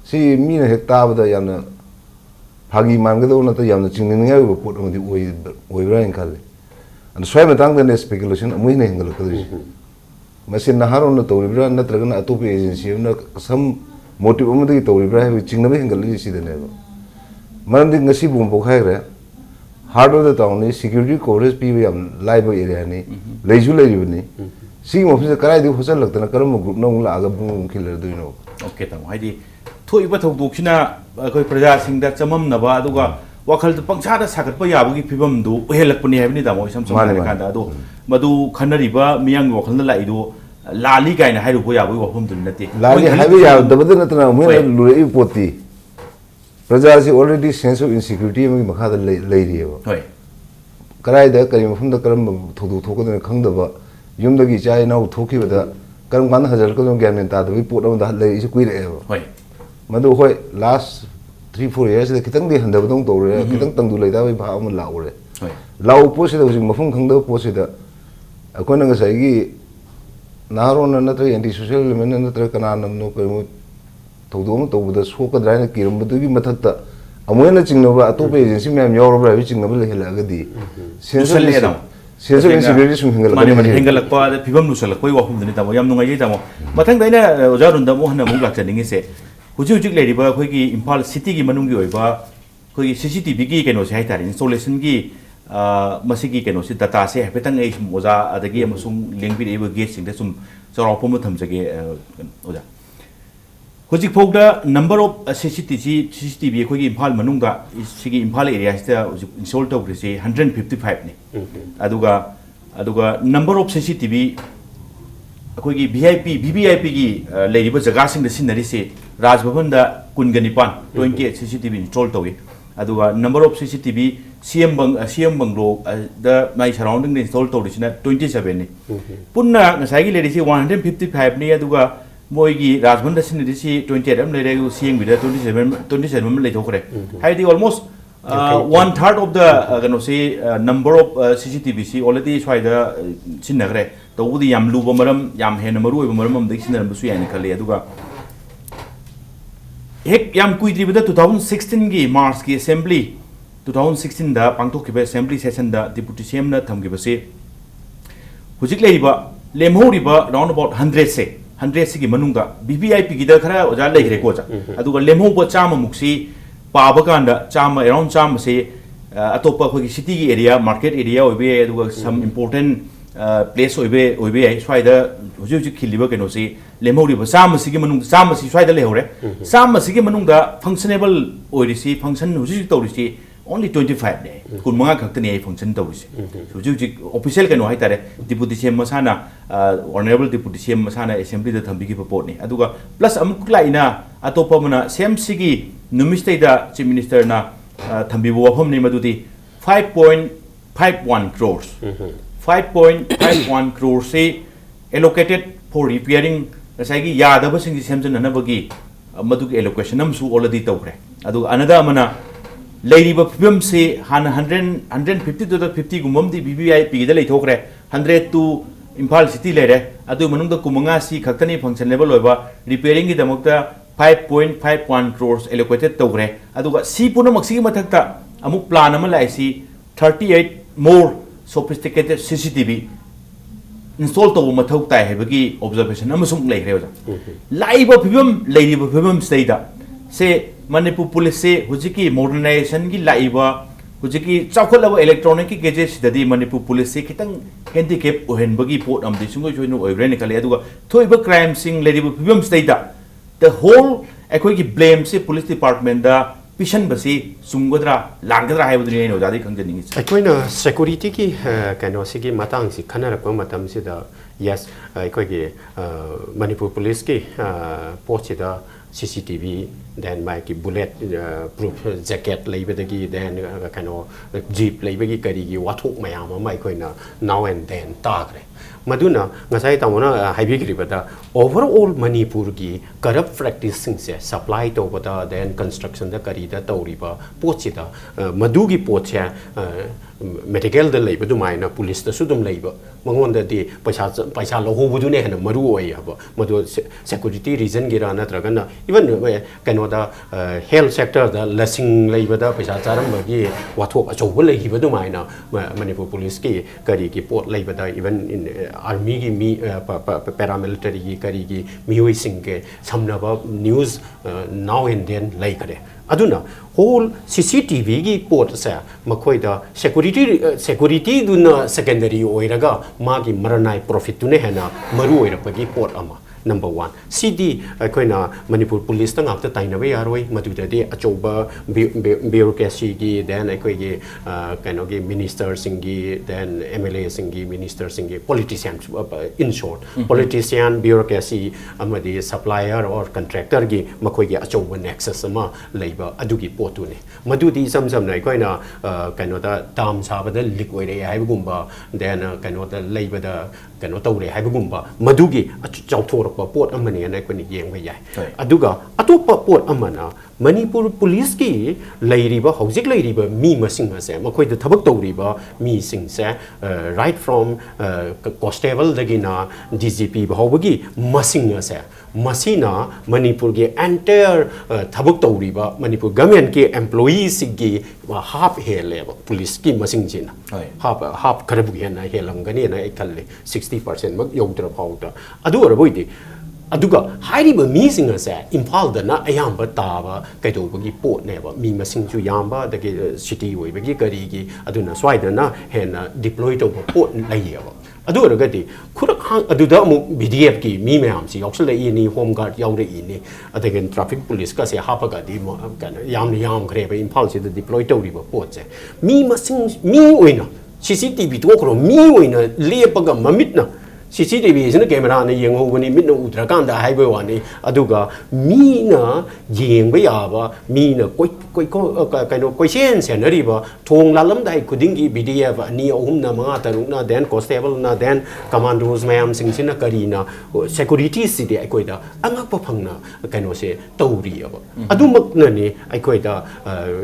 see me na hekta bada yana phagi mangado na ta yana chingning ngai go pot ngodi oi bra in khale and swai matang the speculation amui na hingal kadri masin na haron na tawri na traga na atopi agency na some motive amadi tawri bra chingna be hingal li si de ne man ding ngasi bum bo khai re hard of the town ni security coverage pi yam live area ni leju leju ni C office कराई दि Housel लगतना करम group न उला आगा Bum Khillar दुइनो okay तम हाइदि थोइबा थौदोखिना अखोय प्रजा सिंगदा चमम नबा अदुगा वखल पंगसादा सागत प याबगी फिबम दु ओहेलकपनि हाइबनि दामो सम सम कांदा अदो मदु खनरिबा मियांग वखल लाइदो लाली गायना हाइरुबो याबगी वफम दुन नते लाली हाइबे या दबद नतना मुय लुरई पोती प्रजा से ऑलरेडी सेंस ऑफ इनसिक्योरिटी मगी मखादा लेरियो होय कराइदा करि मफम द करम थोदु थोकदन खंगदबा ꯌꯨꯝꯗꯒꯤ ꯏꯆꯥ ꯏꯅꯥꯎ ꯊꯣꯛꯈꯤꯕꯗ ꯀꯔꯝ ꯀꯥꯟꯗ ꯍꯟꯖꯔꯛꯀꯗꯣ ꯒ꯭ꯌꯥꯟ ꯃꯦꯟ ꯇꯥꯗꯕꯒꯤ ꯄꯣꯠ ꯑꯃꯗ ꯂꯩꯔꯤꯁꯤ ꯀꯨꯏꯔꯛꯑꯦꯕ ꯍꯣꯏ ꯃꯗꯨ ꯍꯣꯏ ꯂꯥꯁ 3-4 ꯏꯌꯔꯁꯤꯗ ꯈꯤꯇꯪꯗꯤ ꯍꯟꯊꯕꯗꯧ ꯇꯧꯔꯦ ꯈꯤꯇꯪ ꯇꯪꯗꯨ ꯂꯩꯇꯥꯕꯒꯤ ꯚꯥꯕ ꯑꯃ ꯂꯥꯛꯎꯔꯦ ꯂꯥꯛꯎ ꯄꯣꯠꯁꯤꯗ ꯍꯧꯖꯤꯛ ꯃꯐꯝ ꯈꯪꯗꯕ ꯄꯣꯠꯁꯤꯗ ꯑꯩꯈꯣꯏꯅ ꯉꯁꯥꯏꯒꯤ ꯅꯍꯥꯔꯣꯟꯅ ꯅꯠꯇ꯭ꯔꯒ ꯑꯦꯟꯇꯤ ꯁꯣꯁꯤꯌꯦꯜ ꯑꯦꯂꯤꯃꯦꯟꯅ ꯅꯠꯇ꯭ꯔꯒ ꯀꯅꯥꯅꯣ ꯀꯩꯅꯣ ꯊꯧꯗꯣꯛ ꯑꯃ ꯇꯧꯕꯗ ꯁꯣꯛꯀꯗ꯭ꯔꯥ ꯍꯥꯏꯅ ꯀꯤꯔꯝꯕꯗꯨꯒꯤ ꯃꯊꯛꯇ ꯑꯃꯨꯛ ꯍꯦꯟꯅ ꯆꯤꯡꯅꯕ ꯑꯇꯣꯞꯄ ꯑꯦꯖꯦꯟꯁꯤ ꯃꯌꯥꯝ ꯌꯥꯎꯔꯕ꯭ꯔꯥ ꯍꯥꯏꯕꯒꯤ ꯆꯤꯡꯅꯕ ꯂꯩꯍꯜꯂꯛꯑꯒꯗꯤ sense of insecurity sum hingal mani hingal lakpa phibam lu salak koi wahum dani tamo yam nungai tamo mathang daina ojarun da mo hana mung lak chaningi se huju hujuk lei ba khoi ki Imphal city gi manung gi oiba khoi CCTV gi keno se haitar installation gi masigi keno se data se hepetang ei sum oja adagi amasung lengbi eba gate sing da sum charaw pom thamjage oja hojik phogda number of CCTV khoi gi Imphal manung da sigi Imphal area sta install to grese 155 ne aduga number of CCTV khoi gi VVIP gi leiriba jaga sing da sinari se Raj Bhavan da kunganipan 28 CCTV install to gi aduga number of CCTV CM Banglo the my surrounding install to risina 27 ne punna ngasai gi leiri 155 ne aduga moigi Rajbhan da sinari si 28 am leire gu sieng bi da 27 am lei thokre haidi almost 1/3 of the number of CCTV see already so the sinagre to udi yam lu bomaram yam hen maru bomaram am dik sinar busu yani khali aduga hek yam kuidri bida 2016 gi March ki assembly 2016 da pangtok ki assembly session da deputy CM na tham gi base hujik leiba lemhoriba round about 100 se gi manung da BBIP gi da khara oja leigre ko ja aduga lemho bo chama muksi पाब कांदा चाम around चाम से अतोप अखोगी city की area market area ओबे अदुगा सम important place ओबे आई स्वाइदा हुजु हुजु खिलिबा केनो से लेमौरिबा चाम सिगी मनुंग चाम सि स्वाइदा लेहौरे चाम सिगी मनुंग दा फंक्शनेबल ओरिसी फंक्शन हुजु तौरिसी only 25 day kun manga khakta ni function tawisi huju official kano hai tare deputy CM masana honorable deputy CM masana assembly da thambi ki report ni aduga plus amuk laina atopa mana same sigi numistei da chief minister na thambi bo wafam ni madudi 5.51 crores 5.51 crores se allocated for repairing sai gi yadaba sing semjan na bagi madugi allocation am su already tawre adu another mana leiriba phibam se han 150 to 50 gumam di BBIP da lei thokre 100 to Imphal city lere adu manung da kumanga si khaktani function level oiba repairing gi damakta 5.51 crores allocated tawre aduga si puna maksi mathakta amuk plan ama lai si 38 more sophisticated CCTV install to mathau tai hebagi observation amasung leire oja laiba phibam leiriba phibam state se Manipur police se hujiki modernization gi laiba hujiki chawkholaba electronic ki gadgets dadi Manipur police se kitang handicap ohen bagi pot am de sungoi joinu oibreni kale aduga thoiba crime sing leriba phibam state da the whole ekoi ki blame se police department da pishan basi sunggodra langgadra haibudri no jadi khangjaningi aikoina security ki kano sigi matang si khanara ko matam si da yes ekoi ki Manipur police ki pochi da CCTV then my ki bullet proof jacket laibadagi then kano jeep laibagi karigi wathok mayam mai koina now and then tagre maduna ngasai tamona haibigri bada overall Manipur gi corrupt practicing se supply to bada then construction da kari da tawriba pochida madugi pocha medical da leiba du maina police da sudum leiba mangon da di paisa loho budu ne hana maru oi haba madu security reason gira na tragana even kano da health sector da lasing leiba da paisa charam bagi wathok achoba lei hiba du maina Manipur police ki kari ki pot leiba da even in army gi mi paramilitary gi kari gi mioi sing ke samnaba news now and then lai kare aduna whole CCTV gi pot sa makoi da security duna secondary oiraga magi maranai profit tune hena maru oirapagi pot ama number 1 CD koina Manipur police tang after taina we aroi maduda de achoba bureaucracy gi then ekoi gi kaino gi minister singi then MLA singi minister singi politicians in short politician bureaucracy amadi supplier or contractor gi makoi gi achoba nexus ama leiba adugi potu ne madudi samsam nai koina kaino da dam sabada lik oire haibugumba then kaino da leiba da kaino tawre haibugumba madugi chawthor pot amani na ko ni yeng yai aduga atopa pot amana Manipur police ki lairiba hojik lairiba mi masing ase makoi da thabak tawriba mi sing se right from constable dagina DGP bahawagi masing ase masina Manipur ge entire thabak tawriba Manipur government ke employees gi half hele police ki masing jina half karabu hena helam gani na ekalle 60% mak yogdra phawda adu araboidi aduga hairiba mi singa se Imphal da na ayamba taba kaidobagi pot neba mi masing chu yamba da ke city we bagi kari gi aduna swaida na hena deploy to pot layeba adu aragati khurak hang aduda mu BDF ki mi mayam si yoksal le ni home guard yaw re ni adagen traffic police ka se hapa ga di kana yam gre ba Imphal se deploy to riba pot se mi masing mi oina CCTV to ko mi oina lepaga mamit na CCTV is in the camera, and young when he mid no Utrakan, the highway one, Aduga, Mina, Ying Bayaba, Mina, kind of questions and river, Tong Lalam, I couldn't give BDF, Nia Umna Mata, then Constable, then Commandos, Mam, Sings in a Karina, Security City, I quite a Angapapanga, kind of say, Tori. Adumaknani, I quite a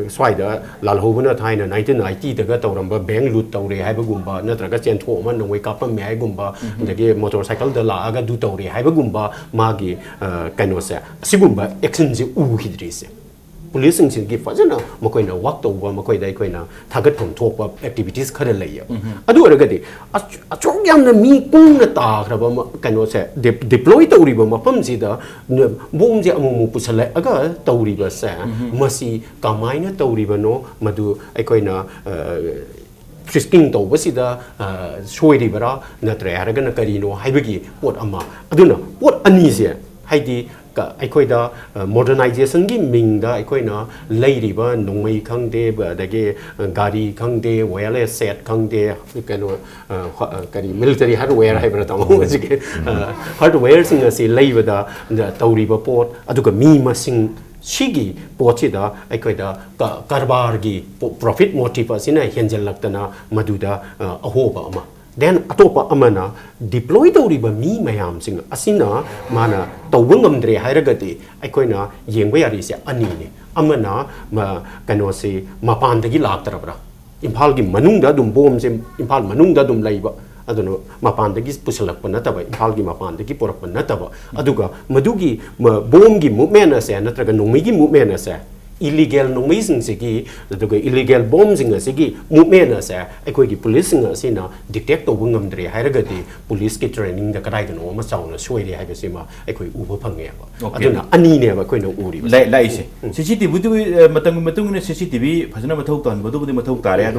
Swider, Lalhovana Tina, 1990, the Gatoramba, Bang Lut, Tori, Habagumba, Natragas Toman, and wake up and Magumba. Motorcycle the la aga do tori haibagumba magi kanose sigumba action ji u hidrise police sing gi fazana makoina walk to ba makoi dai koina target from thok activities khare lay adu aragadi achong yamna mi kung na ta khraba kanose deploy tori ba mapam ji da bom je amu pusala aga tori ba sa masi kamaina tori ba no madu ai koina Trisking to was it a Swedibara, Natragan, Carino, Hibiki, what ama, Aduna, what uneasy, Heidi, Equida, modernization gaming, the Equina, Lady Burn, Nongway Kang de, the gay Gadi Kang de, wireless set Kang de, military hardware, hardware singers, a labor the Tauriba port, Aduka Mima sing. Shigi Pochida, Equida, Karbargi, profit motive in a Hengel Laktana, Maduda, Ahoba. Then Atopa Amana, deploy the riba me mayam sing Asina, Mana, Tawungam Dre Hiragati, Equina, Yengwaris, Anini, Amana, Canosi, Mapandagi Latrabra. Impalgi Manunga dum bombs, Impal Manunga dum labor. I don't know, Mapandagi Pusalak Panataba, Impalgi Mapandagi Porapanataba, Aduga, Madugi, Bomgi Mumenas, and Natraga Nomigi Mumenas, illegal nomising Sigi, the illegal bombs in a Sigi, Mumenas, Equigi policing us in a detector Wungam Dre, Hiragati, police training the Karagan or Masana, Swedi Hagasima, Equi Upanga. I don't know, Anina, Quino Uri. Like CCTV, Matung CCTV, Pasana Matokan, Madu Matokare,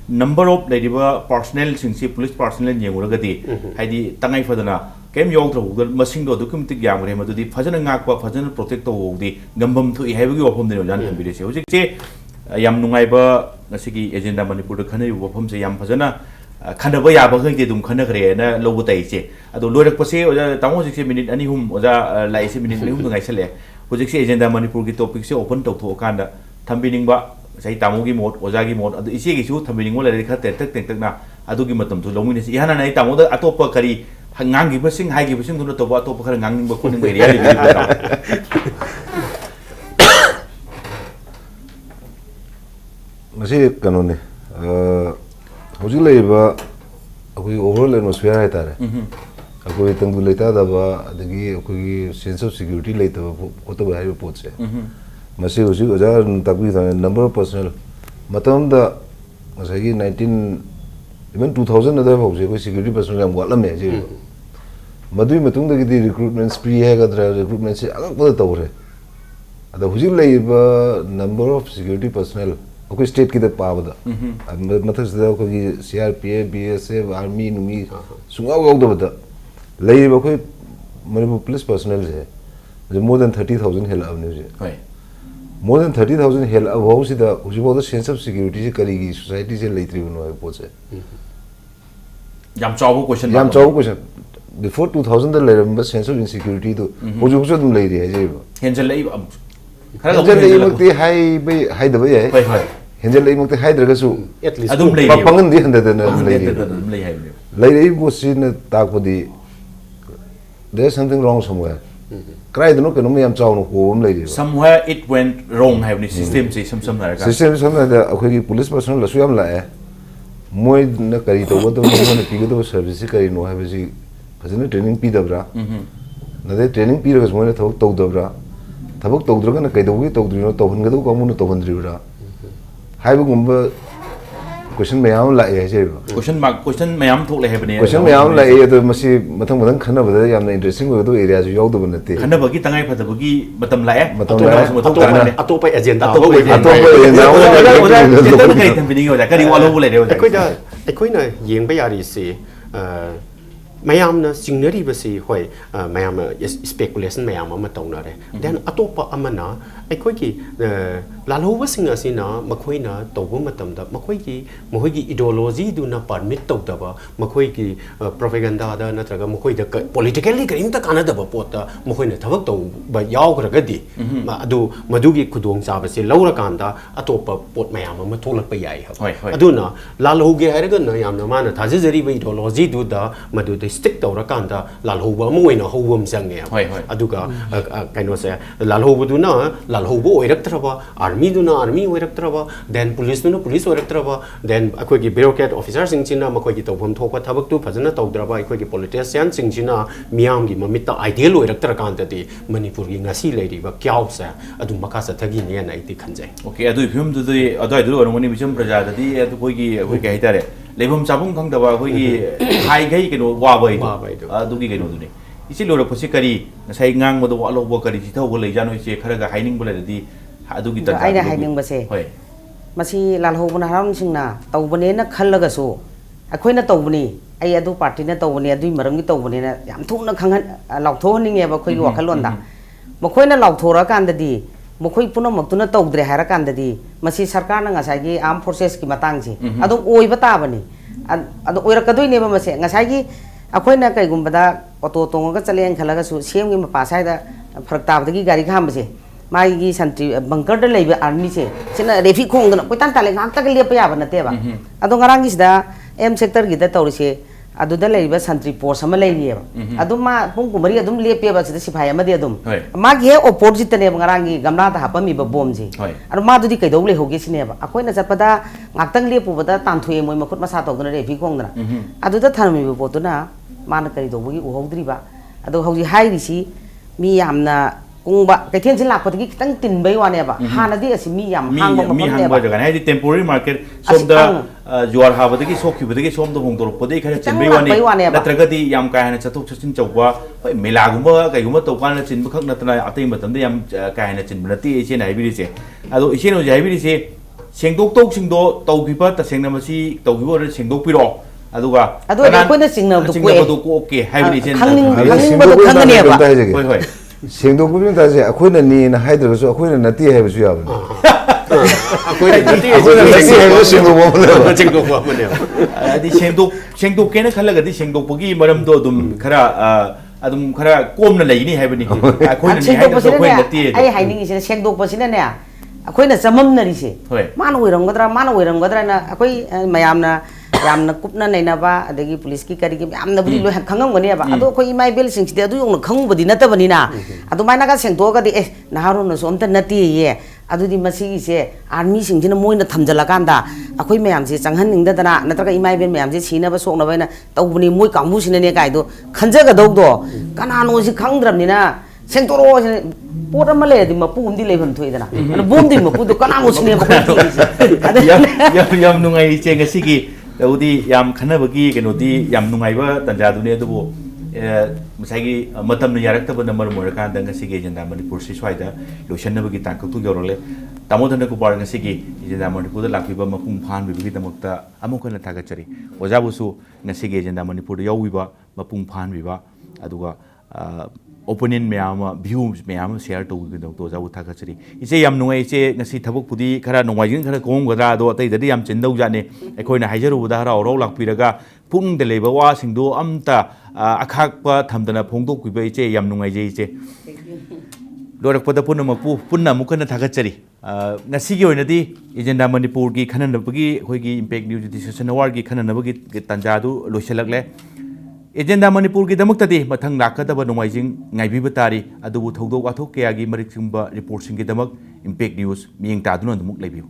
number of Ladiva personnel, since police personnel in Yamuragati, Heidi Tangai Fadana. Came young to the Masingo documented Yamrema to the Fazana Aqua, Fazana Protector, the Gumbum to heavy of home the London Village. Yam Nungaiba, Nasiki, Agenda Manipur, the Kanu, Wapum, Yam Fazana, Kanabaya, Dum Kanagre, and Lobote. At the Lord Pose, or the Town 60 minutes, any whom was a like 7 minutes, I select, which is Agenda Manipur topics open to Okanda, Tambining Ba, say Tamugi mode, Ozagi mode, the issue, Tambining, what I cut the Adugimatum to Lominis, Yana Tamoda, Atopa Kari. Hangang passing, high giving to the water of Hangang Bakun reality. Masi kanone. Hojulaiba we overall atmosphere haitare. Akoi tangdu leta daba adagi akoi sense of security leta koto bahai poche. Masi hoji oja takbi thane number of personnel matam da masagi 19 even 2000 other hoji security personnel am wala me je. Madui matung da gidi recruitment spree hai gadra recruitment se alag pada tawre ada hujil lai number of security personnel okay state ki da pavada mathas da ko CRPF BSF army numi sunga gog da bada lai ba ko Manipur police personnel je more than 30,000 hell avne je more than 30,000 hell avau si da hujibo da sense of security se karigi society se lai tri bano poche Yam chawu question before 2000 the level sense of insecurity to hoju hoju dum lai ri hai je Hengel lai Hengel lai makti hai da bai hai Hengel lai makti hai draga su At least adum lai pangan di handa da lai ri bo sin ta ko di there's something wrong somewhere ꯀ꯭ꯔꯥꯏꯗꯅꯣ ꯀꯩꯅꯣꯝ ꯌꯥꯝ ꯆꯥꯎꯅ ꯍꯣꯕ ꯑꯃ ꯂꯩꯔꯤꯕ somewhere it went wrong ꯍꯥꯏꯕꯅꯤ ꯁꯤꯁꯇꯦꯝꯁꯤ ꯁꯝ ꯍꯥꯏꯔꯒ system ꯁꯝꯅ ꯍꯥꯏꯔꯕꯗ ꯑꯩꯈꯣꯏꯒꯤ ꯄꯨꯂꯤꯁ ꯄꯔꯁꯣꯅꯦꯜꯁꯨ ꯌꯥꯝ ꯂꯥꯛꯑꯦ ꯃꯣꯏꯅ ꯀꯔꯤ ꯇꯧꯒꯗꯕꯅꯣ ꯃꯣꯏꯅ ꯄꯤꯒꯗꯕ ꯁꯔꯚꯤꯁꯁꯤ ꯀꯔꯤꯅꯣ ꯍꯥꯏꯕꯁꯤ ꯐꯖꯅ ꯇ꯭ꯔꯦꯅꯤꯡ ꯄꯤꯗꯕ꯭ꯔꯥ ꯑꯗꯩ ꯇ꯭ꯔꯦꯅꯤꯡ ꯄꯤꯔꯒꯁꯨ ꯃꯣꯏꯅ ꯊꯕꯛ ꯇꯧꯗꯕ꯭ꯔꯥ ꯊꯕꯛ ꯇꯧꯗ꯭ꯔꯒꯅ ꯀꯩꯗꯧꯕꯒꯤ ꯇꯧꯗ꯭ꯔꯤꯅꯣ ꯇꯧꯍꯟꯒꯗꯕ ꯀꯥꯡꯕꯨꯅ ꯇꯧꯍꯟꯗ꯭ꯔꯤꯕ꯭ꯔꯥ ꯍꯥꯏꯕꯒꯨꯝꯕ ꯀꯣꯏꯁꯟ ꯃꯌꯥꯝ ꯑꯃ ꯂꯥꯛꯑꯦ ꯍꯥꯏꯖꯔꯤꯕ ꯀꯣꯏꯁꯟ ꯃꯌꯥꯝ ꯊꯣꯛꯂꯦ ꯍꯥꯏꯕꯅꯦ ꯀꯣꯏꯁꯟ ꯃꯌꯥꯝ ꯑꯃ ꯂꯥꯛꯑꯦ ꯑꯗꯣ ꯃꯁꯤ ꯃꯊꯪ ꯈꯟꯅꯕꯗ ꯌꯥꯝꯅ ꯏꯟꯇꯔꯦꯁꯇꯤꯡ ꯑꯣꯏꯒꯗꯕ ꯑꯦꯔꯤꯌꯥꯁꯨ ꯌꯥꯎꯗꯕ ꯅꯠꯇꯦ ꯈꯟꯅꯕꯒꯤ ꯇꯉꯥꯏ ꯐꯗꯕꯒꯤ ꯃꯇꯝ ꯂꯥꯛꯑꯦ ꯑꯇꯣꯞꯄ ꯑꯦꯖꯦꯟꯗꯥ ꯀꯔꯤ ꯊꯝꯕꯤꯅꯤꯡꯉꯤ ꯑꯣꯖꯥ ꯀꯔꯤ ꯋꯥꯂꯧꯕ ꯂꯩꯔꯦ ꯑꯣꯖꯥ ꯑꯩꯈꯣꯏꯅ ꯌꯦꯡꯕ ꯌꯥꯔꯤꯁꯤ ꯃꯌꯥꯝꯅ ꯆꯤꯡꯅꯔꯤꯕꯁꯤ ꯍꯣꯏ ꯃꯌꯥꯝꯅ ꯁ꯭ꯄꯦꯀꯨꯂꯦꯁꯟ ꯃꯌꯥꯝ ꯑꯃ ꯇꯧꯅꯔꯦ ꯗꯦꯟ ꯑꯇꯣꯞꯄ ꯑꯃꯅ ꯑꯩꯈꯣꯏꯒꯤ ꯂꯥꯜꯍꯧꯕꯁꯤꯡ ꯑꯁꯤꯅ ꯃꯈꯣꯏꯅ ꯇꯧꯕ ꯃꯇꯝꯗ ꯃꯈꯣꯏꯒꯤ ꯏꯗꯤꯑꯣꯂꯣꯖꯤꯗꯨꯅ ꯄꯔꯃꯤꯠ ꯇꯧꯗꯕ ꯃꯈꯣꯏꯒꯤ ꯄ꯭ꯔꯣꯄꯦꯒꯟꯗꯥꯗ ꯅꯠꯇ꯭ꯔꯒ ꯃꯈꯣꯏꯗ ꯄꯣꯂꯤꯇꯤꯀꯦꯜꯂꯤ ꯀꯔꯤꯝꯇ ꯀꯥꯟꯅꯗꯕ ꯄꯣꯠꯇ ꯃꯈꯣꯏꯅ ꯊꯕꯛ ꯇꯧꯕ ꯌꯥꯎꯈ꯭ꯔꯒꯗꯤ ꯑꯗꯨ ꯃꯗꯨꯒꯤ ꯈꯨꯗꯣꯡꯆꯥꯕꯁꯤ ꯂꯧꯔꯀꯥꯟꯗ ꯑꯇꯣꯞꯄ ꯄꯣꯠ ꯃꯌꯥꯝ ꯑꯃ ꯊꯣꯛꯂꯛꯄ ꯌꯥꯏ ꯍꯥꯏꯕ ꯑꯗꯨꯅ ꯂꯥꯜꯍꯧꯒꯦ ꯍꯥꯏꯔꯒꯅ ꯌꯥꯝꯅ ꯃꯥꯅ ꯊꯥꯖꯖꯔꯤꯕ ꯏꯗꯤꯑꯣꯂꯣꯖꯤꯗꯨꯗ ꯃꯗꯨꯗ ꯁ꯭ꯇꯤꯛ ꯇꯧꯔꯀꯥꯟꯗ ꯂꯥꯜꯍꯧꯕ ꯑꯃ ꯑꯣꯏꯅ ꯍꯧꯕ ꯑꯃ ꯆꯪꯉꯦ ꯑꯗꯨꯒ ꯀꯩꯅꯣꯁꯦ ꯂꯥꯜꯍꯧꯕꯗꯨꯅ ꯂꯥꯜꯍꯧꯕ ꯑꯣꯏꯔꯛꯇ꯭ꯔꯕ ꯑꯥꯔꯃꯤꯗꯨꯅ ꯑꯥꯔꯃꯤ ꯑꯣꯏꯔꯛꯇ꯭ꯔꯕ ꯗꯦꯟ ꯄꯨꯂꯤꯁꯇꯨꯅ ꯄꯨꯂꯤꯁ ꯑꯣꯏꯔꯛꯇ꯭ꯔꯕ ꯗꯦꯟ ꯑꯩꯈꯣꯏꯒꯤ ꯕ꯭ꯌꯨꯔꯣꯀ꯭ꯔꯦꯠ ꯑꯣꯐꯤꯁꯥꯔꯁꯤꯡꯁꯤꯅ ꯃꯈꯣꯏꯒꯤ ꯇꯧꯐꯝ ꯊꯣꯛꯄ ꯊꯕꯛꯇꯨ ꯐꯖꯅ ꯇꯧꯗ꯭ꯔꯕ ꯑꯩꯈꯣꯏꯒꯤ ꯄꯣꯂꯤꯇꯤꯁꯤꯌꯥꯟꯁꯤꯡꯁꯤꯅ ꯃꯤꯌꯥꯝꯒꯤ ꯃꯃꯤꯠꯇ ꯑꯥꯏꯗꯤꯌꯦꯜ ꯑꯣꯏꯔꯛꯇ꯭ꯔꯀꯥꯟꯗꯗꯤ ꯃꯅꯤꯄꯨꯔꯒꯤ ꯉꯁꯤ ꯂꯩꯔꯤꯕ ꯀ꯭ꯌꯥꯎꯁꯦ ꯑꯗꯨꯝ ꯃꯈꯥ ꯆꯠꯊꯈꯤꯅꯦꯅ ꯑꯩꯗꯤ ꯈꯟꯖꯩ ꯑꯣꯀꯦ ꯑꯗꯨꯒꯤ ꯐꯤꯕꯝꯗꯨꯗꯤ ꯑꯗꯨꯋꯥꯏꯗꯨ ꯑꯣꯏꯔꯝꯒꯅꯤ ꯃꯤꯆꯝ ꯄ꯭ꯔꯖꯥꯗꯗꯤ ꯑꯩꯈꯣꯏ ꯀꯩ ꯍꯥꯏꯇꯥꯔꯦ ꯂꯩꯐꯝ ꯆꯥꯐꯝ ꯈꯪꯗꯕ ꯑꯩꯈꯣꯏꯒꯤ ꯍꯥꯏꯈꯩ ꯀꯩꯅꯣ ꯋꯥꯕ ꯑꯗꯨꯒꯤ ꯀꯩꯅꯣꯗꯨꯅꯤ ꯏꯆꯦ ꯂꯣꯏꯔꯛꯄꯁꯤ ꯀꯔꯤ ꯉꯁꯥꯏ ꯉꯥꯡꯕꯗ ꯋꯥꯠꯍꯧꯕ ꯀꯔꯤ ꯊꯧꯕ ꯂꯩꯖꯥꯠꯅꯣ ꯏꯆꯦ ꯈꯔꯒ ꯍꯥꯏꯅꯤꯡꯕ ꯂꯩꯔꯗꯤ ꯑꯗꯨꯒꯤ ꯑꯩꯅ ꯍꯥꯏꯅꯤꯡꯕꯁꯦ ꯃꯁꯤ ꯂꯥꯜꯍꯧꯕ ꯅꯍꯥꯔꯣꯟꯁꯤꯡꯅ ꯇꯧꯕꯅꯦꯅ ꯈꯜꯂꯒꯁꯨ ꯑꯩꯈꯣꯏꯅ ꯇꯧꯕꯅꯤ ꯑꯩ ꯑꯗꯨ ꯄꯥꯔꯇꯤꯅ ꯇꯧꯕꯅꯤ ꯑꯗꯨꯒꯤ ꯃꯔꯝꯒꯤ ꯇꯧꯕꯅꯤꯅ ꯌꯥꯝ ꯊꯨꯅ ꯂꯥꯎꯊꯣꯛꯍꯟꯅꯤꯡꯉꯦꯕ ꯑꯩꯈꯣꯏꯒꯤ ꯋꯥꯈꯜꯂꯣꯟꯗ ꯃꯈꯣꯏꯅ ꯂꯥꯎꯊꯣꯔꯛꯑꯀꯥꯟꯗꯗꯤ ꯃꯈꯣꯏ ꯄꯨꯝꯅꯃꯛꯇꯨꯅ ꯇꯧꯗ꯭ꯔꯦ ꯍꯥꯏꯔꯀꯥꯟꯗꯗꯤ ꯃꯁꯤ ꯁꯔꯀꯥꯔꯅ ꯉꯁꯥꯏꯒꯤ ꯑꯥꯔꯝ ꯐꯣꯔꯁꯦꯁꯀꯤ ꯃꯇꯥꯡꯁꯦ ꯑꯗꯨꯝ ꯑꯣꯏꯕ ꯇꯥꯕꯅꯤ ꯑꯗꯨ ꯑꯣꯏꯔꯛꯀꯗꯣꯏꯅꯦꯕ ꯃꯁꯦ ꯉꯁꯥꯏꯒꯤ ꯑꯩꯈꯣꯏꯅ ꯀꯩꯒꯨꯝꯕꯗ ꯑꯣꯇꯣ ꯇꯣꯡꯉꯒ ꯆꯠꯂꯦꯅ ꯈꯜꯂꯒꯁꯨ ꯁꯦꯝꯒꯤ ꯃꯄꯥ ꯁ꯭ꯋꯥꯏꯗ ꯐꯔꯛ ꯇꯥꯕꯗꯒꯤ ꯒꯥꯔꯤ ꯈꯥꯝꯕꯁꯦ ꯃꯥꯒꯤ ꯁꯟꯇ꯭ꯔꯤ ꯕꯪꯀꯔꯗ ꯂꯩꯕ ꯑꯥꯔꯃꯤꯁꯦ ꯁꯤꯅ ꯔꯦꯐꯤ ꯈꯣꯡꯗꯅ ꯀꯣꯏꯇꯥꯟ ꯇꯥꯜꯂꯦ ꯉꯥꯏꯍꯥꯛꯇꯒ ꯂꯦꯞꯄ ꯌꯥꯕ ꯅꯠꯇꯦꯕ ꯑꯗꯣ ꯉꯔꯥꯡꯒꯤꯁꯤꯗ ꯑꯦꯝ ꯁꯦꯛꯇꯔꯒꯤꯗ ꯇꯧꯔꯤꯁꯦ ꯑꯗꯨꯗ ꯂꯩꯔꯤꯕ ꯁꯟꯇ꯭ꯔꯤ ꯄꯣꯁ ꯑꯃ ꯂꯩꯔꯤꯑꯕ ꯑꯗꯨꯝ ꯃꯥ ꯄꯨꯡ ꯀꯨꯝꯃꯔꯤ ꯑꯗꯨꯝ ꯂꯦꯞꯄꯦꯕ ꯁꯤꯗ ꯁꯤꯐꯥꯏ ꯑꯃꯗꯤ ꯑꯗꯨꯝ ꯃꯥꯒꯤ ꯍꯦꯛ ꯑꯣꯄꯣꯖꯤꯠꯇꯅꯦꯕ ꯉꯔꯥꯡꯒꯤ ꯒꯝꯂꯥꯗ ꯍꯥꯞꯄꯝꯃꯤꯕ ꯕꯣꯝꯁꯦ ꯑꯗꯣ ꯃꯥꯗꯨꯗꯤ ꯀꯩꯗꯧ ꯂꯩꯍꯧꯒꯦ ꯁꯤꯅꯦꯕ ꯑꯩꯈꯣꯏꯅ ꯆꯠꯄꯗ ꯉꯥꯛꯇꯪ ꯂꯦꯞꯄꯨꯕꯗ ꯇꯥꯟꯊꯣꯛꯑꯦ ꯃꯣꯏ ꯃꯈꯨꯠ ꯃꯁꯥ ꯇꯧꯗꯅ ꯔꯦꯐꯤ ꯈꯣꯡꯗꯅ ꯑꯗꯨꯗ ꯊꯝꯃꯤꯕ ꯄꯣꯠꯇꯨꯅ ꯃꯥꯅ ꯀꯔꯤ ꯇꯧꯕꯒꯤ ꯎꯍꯧꯗ꯭ꯔꯤꯕ ꯑꯗꯣ ꯍꯧꯖꯤꯛ ꯍꯥꯏꯔꯤꯁꯤ ꯃꯤ ꯌꯥꯝꯅ ꯀꯨꯡꯕ ꯀꯩꯊꯦꯜꯁꯤ ꯂꯥꯛꯄꯗꯒꯤ ꯈꯤꯇꯪ ꯇꯤꯟꯕꯩ ꯋꯥꯅꯦꯕ ꯍꯥꯟꯅꯗꯤ ꯑꯁꯤ ꯃꯤ ꯌꯥꯝ ꯍꯥꯡꯕ ꯃꯐꯝꯅꯦꯕ ꯖꯒꯥꯅꯤ ꯍꯥꯏꯗꯤ ꯇꯦꯝꯄꯣꯔꯔꯤ ꯃꯥꯔꯀꯦꯠ ꯁꯣꯝꯗ ꯖꯨꯋꯥꯔ ꯍꯥꯕꯗꯒꯤ ꯁꯣꯛꯈꯤꯕꯗꯒꯤ ꯁꯣꯝꯗ ꯍꯣꯡꯗꯣꯔꯛꯄꯗꯒꯤ ꯈꯔ ꯆꯤꯟꯕꯩ ꯋꯥꯅꯤ ꯅꯠꯇ꯭ꯔꯒꯗꯤ ꯌꯥꯝ ꯀꯥ ꯍꯦꯟꯅ ꯆꯠꯊꯣꯛ ꯆꯠꯁꯤꯟ ꯇꯧꯕ ꯍꯣꯏ ꯃꯦꯂꯥꯒꯨꯝꯕ ꯀꯩꯒꯨꯝꯕ ꯇꯧꯀꯥꯟꯗ ꯆꯤꯟꯕ ꯈꯛ ꯅꯠꯇꯅ ꯑꯇꯩ ꯃꯇꯝꯗ ꯌꯥꯝ ꯀꯥ ꯍꯦꯟꯅ ꯆꯤꯟꯕ ꯅꯠꯇꯦ ꯏꯆꯦꯅ ꯍꯥꯏꯕꯤꯔꯤꯁꯦ ꯑꯗꯣ ꯏꯆꯦꯅ ꯍꯧꯖꯤꯛ ꯍꯥꯏꯕꯤꯔꯤꯁꯦ ꯁꯦꯡꯗꯣꯛ ꯇꯧꯁꯤꯡꯗꯣ ꯇꯧꯈꯤꯕ ꯇꯁꯦꯡꯅ ꯃꯁꯤ ꯇꯧꯈꯤꯕ ꯑꯣꯏꯔꯗꯤ ꯁꯦꯡꯗꯣꯛꯄꯤꯔꯛꯑꯣ ꯑꯗꯨꯒ ꯑꯩꯈꯣꯏꯅ ꯆꯤꯡꯅꯕꯗꯨ ꯀꯣꯛꯀꯦ ꯍꯥꯏꯕꯅꯤ ꯏꯆꯦꯅ ꯈꯪꯅꯤꯡꯕꯗꯣ ꯈꯪꯒꯅꯦꯕ ꯍꯣꯏ ꯍꯣꯏ ꯁꯦꯡꯗꯣꯛꯄꯒꯤ ꯃꯇꯥꯡꯁꯦ ꯑꯩꯈꯣꯏꯅ ꯅꯦꯅ ꯍꯥꯏꯗ꯭ꯔꯒꯁꯨ ꯑꯩꯈꯣꯏꯅ ꯅꯠꯇꯦ ꯍꯥꯏꯕꯁꯨ ꯌꯥꯕꯅꯤ ꯍꯥꯏꯗꯤ ꯁꯦꯡꯗꯣꯛꯀꯦꯅ ꯈꯜꯂꯒꯗꯤ ꯁꯦꯡꯗꯣꯛꯄꯒꯤ ꯃꯔꯝꯗꯣ ꯑꯗꯨꯝ ꯈꯔ ꯀꯣꯝꯅ ꯂꯩꯒꯅꯤ ꯍꯥꯏꯕꯅꯤ ꯑꯩꯈꯣꯏꯅ ꯍꯥꯏꯗ꯭ꯔꯁꯨ ꯑꯩꯈꯣꯏ ꯅꯠꯇꯦ ꯑꯩ ꯍꯥꯏꯅꯤꯡꯉꯤꯁꯤꯅ ꯁꯦꯡꯗꯣꯛꯄꯁꯤꯅꯅꯦ ꯑꯩꯈꯣꯏꯅ ꯆꯃꯝꯅꯔꯤꯁꯦ ꯃꯥꯅ ꯑꯣꯏꯔꯝꯒꯗ꯭ꯔꯅ ꯑꯩꯈꯣꯏ ꯃꯌꯥꯝꯅ ꯌꯥꯝꯅ ꯀꯨꯞꯅ ꯅꯩꯅꯕ ꯑꯗꯒꯤ ꯄꯨꯂꯤꯁꯀꯤ ꯀꯔꯤꯒꯤ ꯃꯌꯥꯝꯅꯕꯨꯗꯤ ꯂꯣꯏ ꯈꯪꯉꯝꯒꯅꯦꯕ ꯑꯗꯣ ꯑꯩꯈꯣꯏ ꯏꯃꯥ ꯏꯕꯦꯜꯁꯤꯡꯁꯤꯗꯤ ꯑꯗꯨ ꯌꯧꯅ ꯈꯪꯉꯨꯕꯗꯤ ꯅꯠꯇꯕꯅꯤꯅ ꯑꯗꯨꯃꯥꯏꯅꯒ ꯁꯦꯡꯗꯣꯛꯑꯒꯗꯤ ꯅꯍꯥꯔꯣꯟꯅꯁꯨ ꯑꯝꯇ ꯅꯠꯇꯦꯌꯦ ꯑꯗꯨꯗꯤ ꯃꯁꯤꯒꯤꯁꯦ ꯑꯥꯔꯃꯤꯁꯤꯡꯁꯤꯅ ꯃꯣꯏꯅ ꯊꯝꯖꯤꯜꯂꯀꯥꯟꯗ ꯑꯩꯈꯣꯏ ꯃꯌꯥꯝꯁꯦ ꯆꯪꯍꯟꯅꯤꯡꯗꯗꯅ ꯅꯠꯇ꯭ꯔꯒ ꯏꯃꯥ ꯏꯕꯦꯜ ꯃꯌꯥꯝꯁꯦ ꯁꯤꯅꯕ ꯁꯣꯛꯅꯕ ꯍꯥꯏꯅ ꯇꯧꯕꯅꯤ ꯃꯣꯏ ꯀꯥꯡꯕꯨꯁꯤꯅꯅꯦ ꯀꯥꯏꯗꯣ ꯈꯟꯖꯒꯗꯧꯗോ ꯀꯅꯥꯅꯣꯁꯤ ꯈꯪꯗ꯭ꯔꯕꯅꯤ나 ꯁꯦꯡꯗꯣꯛꯑꯣ ꯄꯣꯠ ꯑꯃ ꯂꯩꯔꯗꯤ ꯃꯄꯨ ꯑꯃꯗꯤ ꯂꯩꯐꯝ ꯊꯣꯛꯏꯗꯅ ꯑꯗꯣ ꯕꯣꯝꯗꯨꯒꯤ ꯃꯄꯨꯗꯣ ꯀꯅꯥꯅꯣꯁꯤꯅꯦꯕ ꯌꯥꯝ ꯅꯨꯡꯉꯥꯏ ꯏꯆꯦ ꯉꯁꯤꯒꯤ ꯇꯧꯗꯤ ꯌꯥꯝ ꯈꯟꯅꯕꯒꯤ ꯀꯩꯅꯣꯗꯤ ꯌꯥꯝ ꯅꯨꯡꯉꯥꯏꯕ ꯇꯥꯟꯖꯥꯗꯨꯅꯤ ꯑꯗꯨꯕꯨ ꯉꯁꯥꯏꯒꯤ ꯃꯇꯝꯅ ꯌꯥꯔꯛꯇꯕꯅ ꯃꯔꯝ ꯑꯣꯏꯔꯀꯥꯟꯗ ꯉꯁꯤꯒꯤ ꯑꯦꯖꯦꯟꯗꯥ ꯃꯅꯤꯄꯨꯔꯁꯤ ꯁ꯭ꯋꯥꯏꯗ ꯂꯣꯏꯁꯤꯟꯅꯕꯒꯤ ꯇꯥꯡꯀꯛꯇꯨ ꯌꯧꯔꯛꯂꯦ ꯇꯥꯃꯣ ꯙꯅꯀꯨꯃꯥꯔ ꯉꯁꯤꯒꯤ ꯑꯦꯖꯦꯟꯗꯥ ꯃꯅꯤꯄꯨꯔꯗ ꯂꯥꯛꯄꯤꯕ ꯃꯄꯨꯡ ꯐꯥꯍꯟꯕꯤꯕꯒꯤꯗꯃꯛꯇ ꯑꯃꯨꯛ ꯍꯟꯅ ꯊꯥꯒꯠꯆꯔꯤ ꯑꯣꯖꯥꯕꯨꯁꯨ ꯉꯁꯤꯒꯤ ꯑꯦꯖꯦꯟꯗꯥ ꯃꯅꯤꯄꯨꯔꯗ ꯌꯥꯎꯕꯤꯕ ꯃꯄꯨꯡ ꯐꯥꯍꯟꯕꯤꯕ ꯑꯗꯨꯒ ओपोनेंट मैम व्यू मैम शेयर तौजाबू थागचरी इचे याम नुंगाई इचे ngasi थबकपुदी खरा नोंगाइजिन खरा कोंगदरा अदो अतैददि याम चिंदौ जाने अखोइना हाइजरुबदा हराव राव लाकपिरगा पुंगदे लेबा वा सिंदो अमता अखाकपा थमदना फोंदोकपिबा इचे याम नुंगाइजे इचे लोरकपदा पुनमपु पुन्ना मुकना थागचरी ngasiगी ओइनदि एजेंडा मणिपुर की खननबगी अखोइगी इंपैक्ट न्यूज डिस्कशन अवार्ड की खननबगी तंजादु लोइसलकले एजेंडा मनपुर की दमकतदी मथंग लाकदब नोंगाइजिंग ngaibib tari adubu thodok wathok kaya gi marik chumba report sing gi damak impact news miyeng taduna dumuk lebiu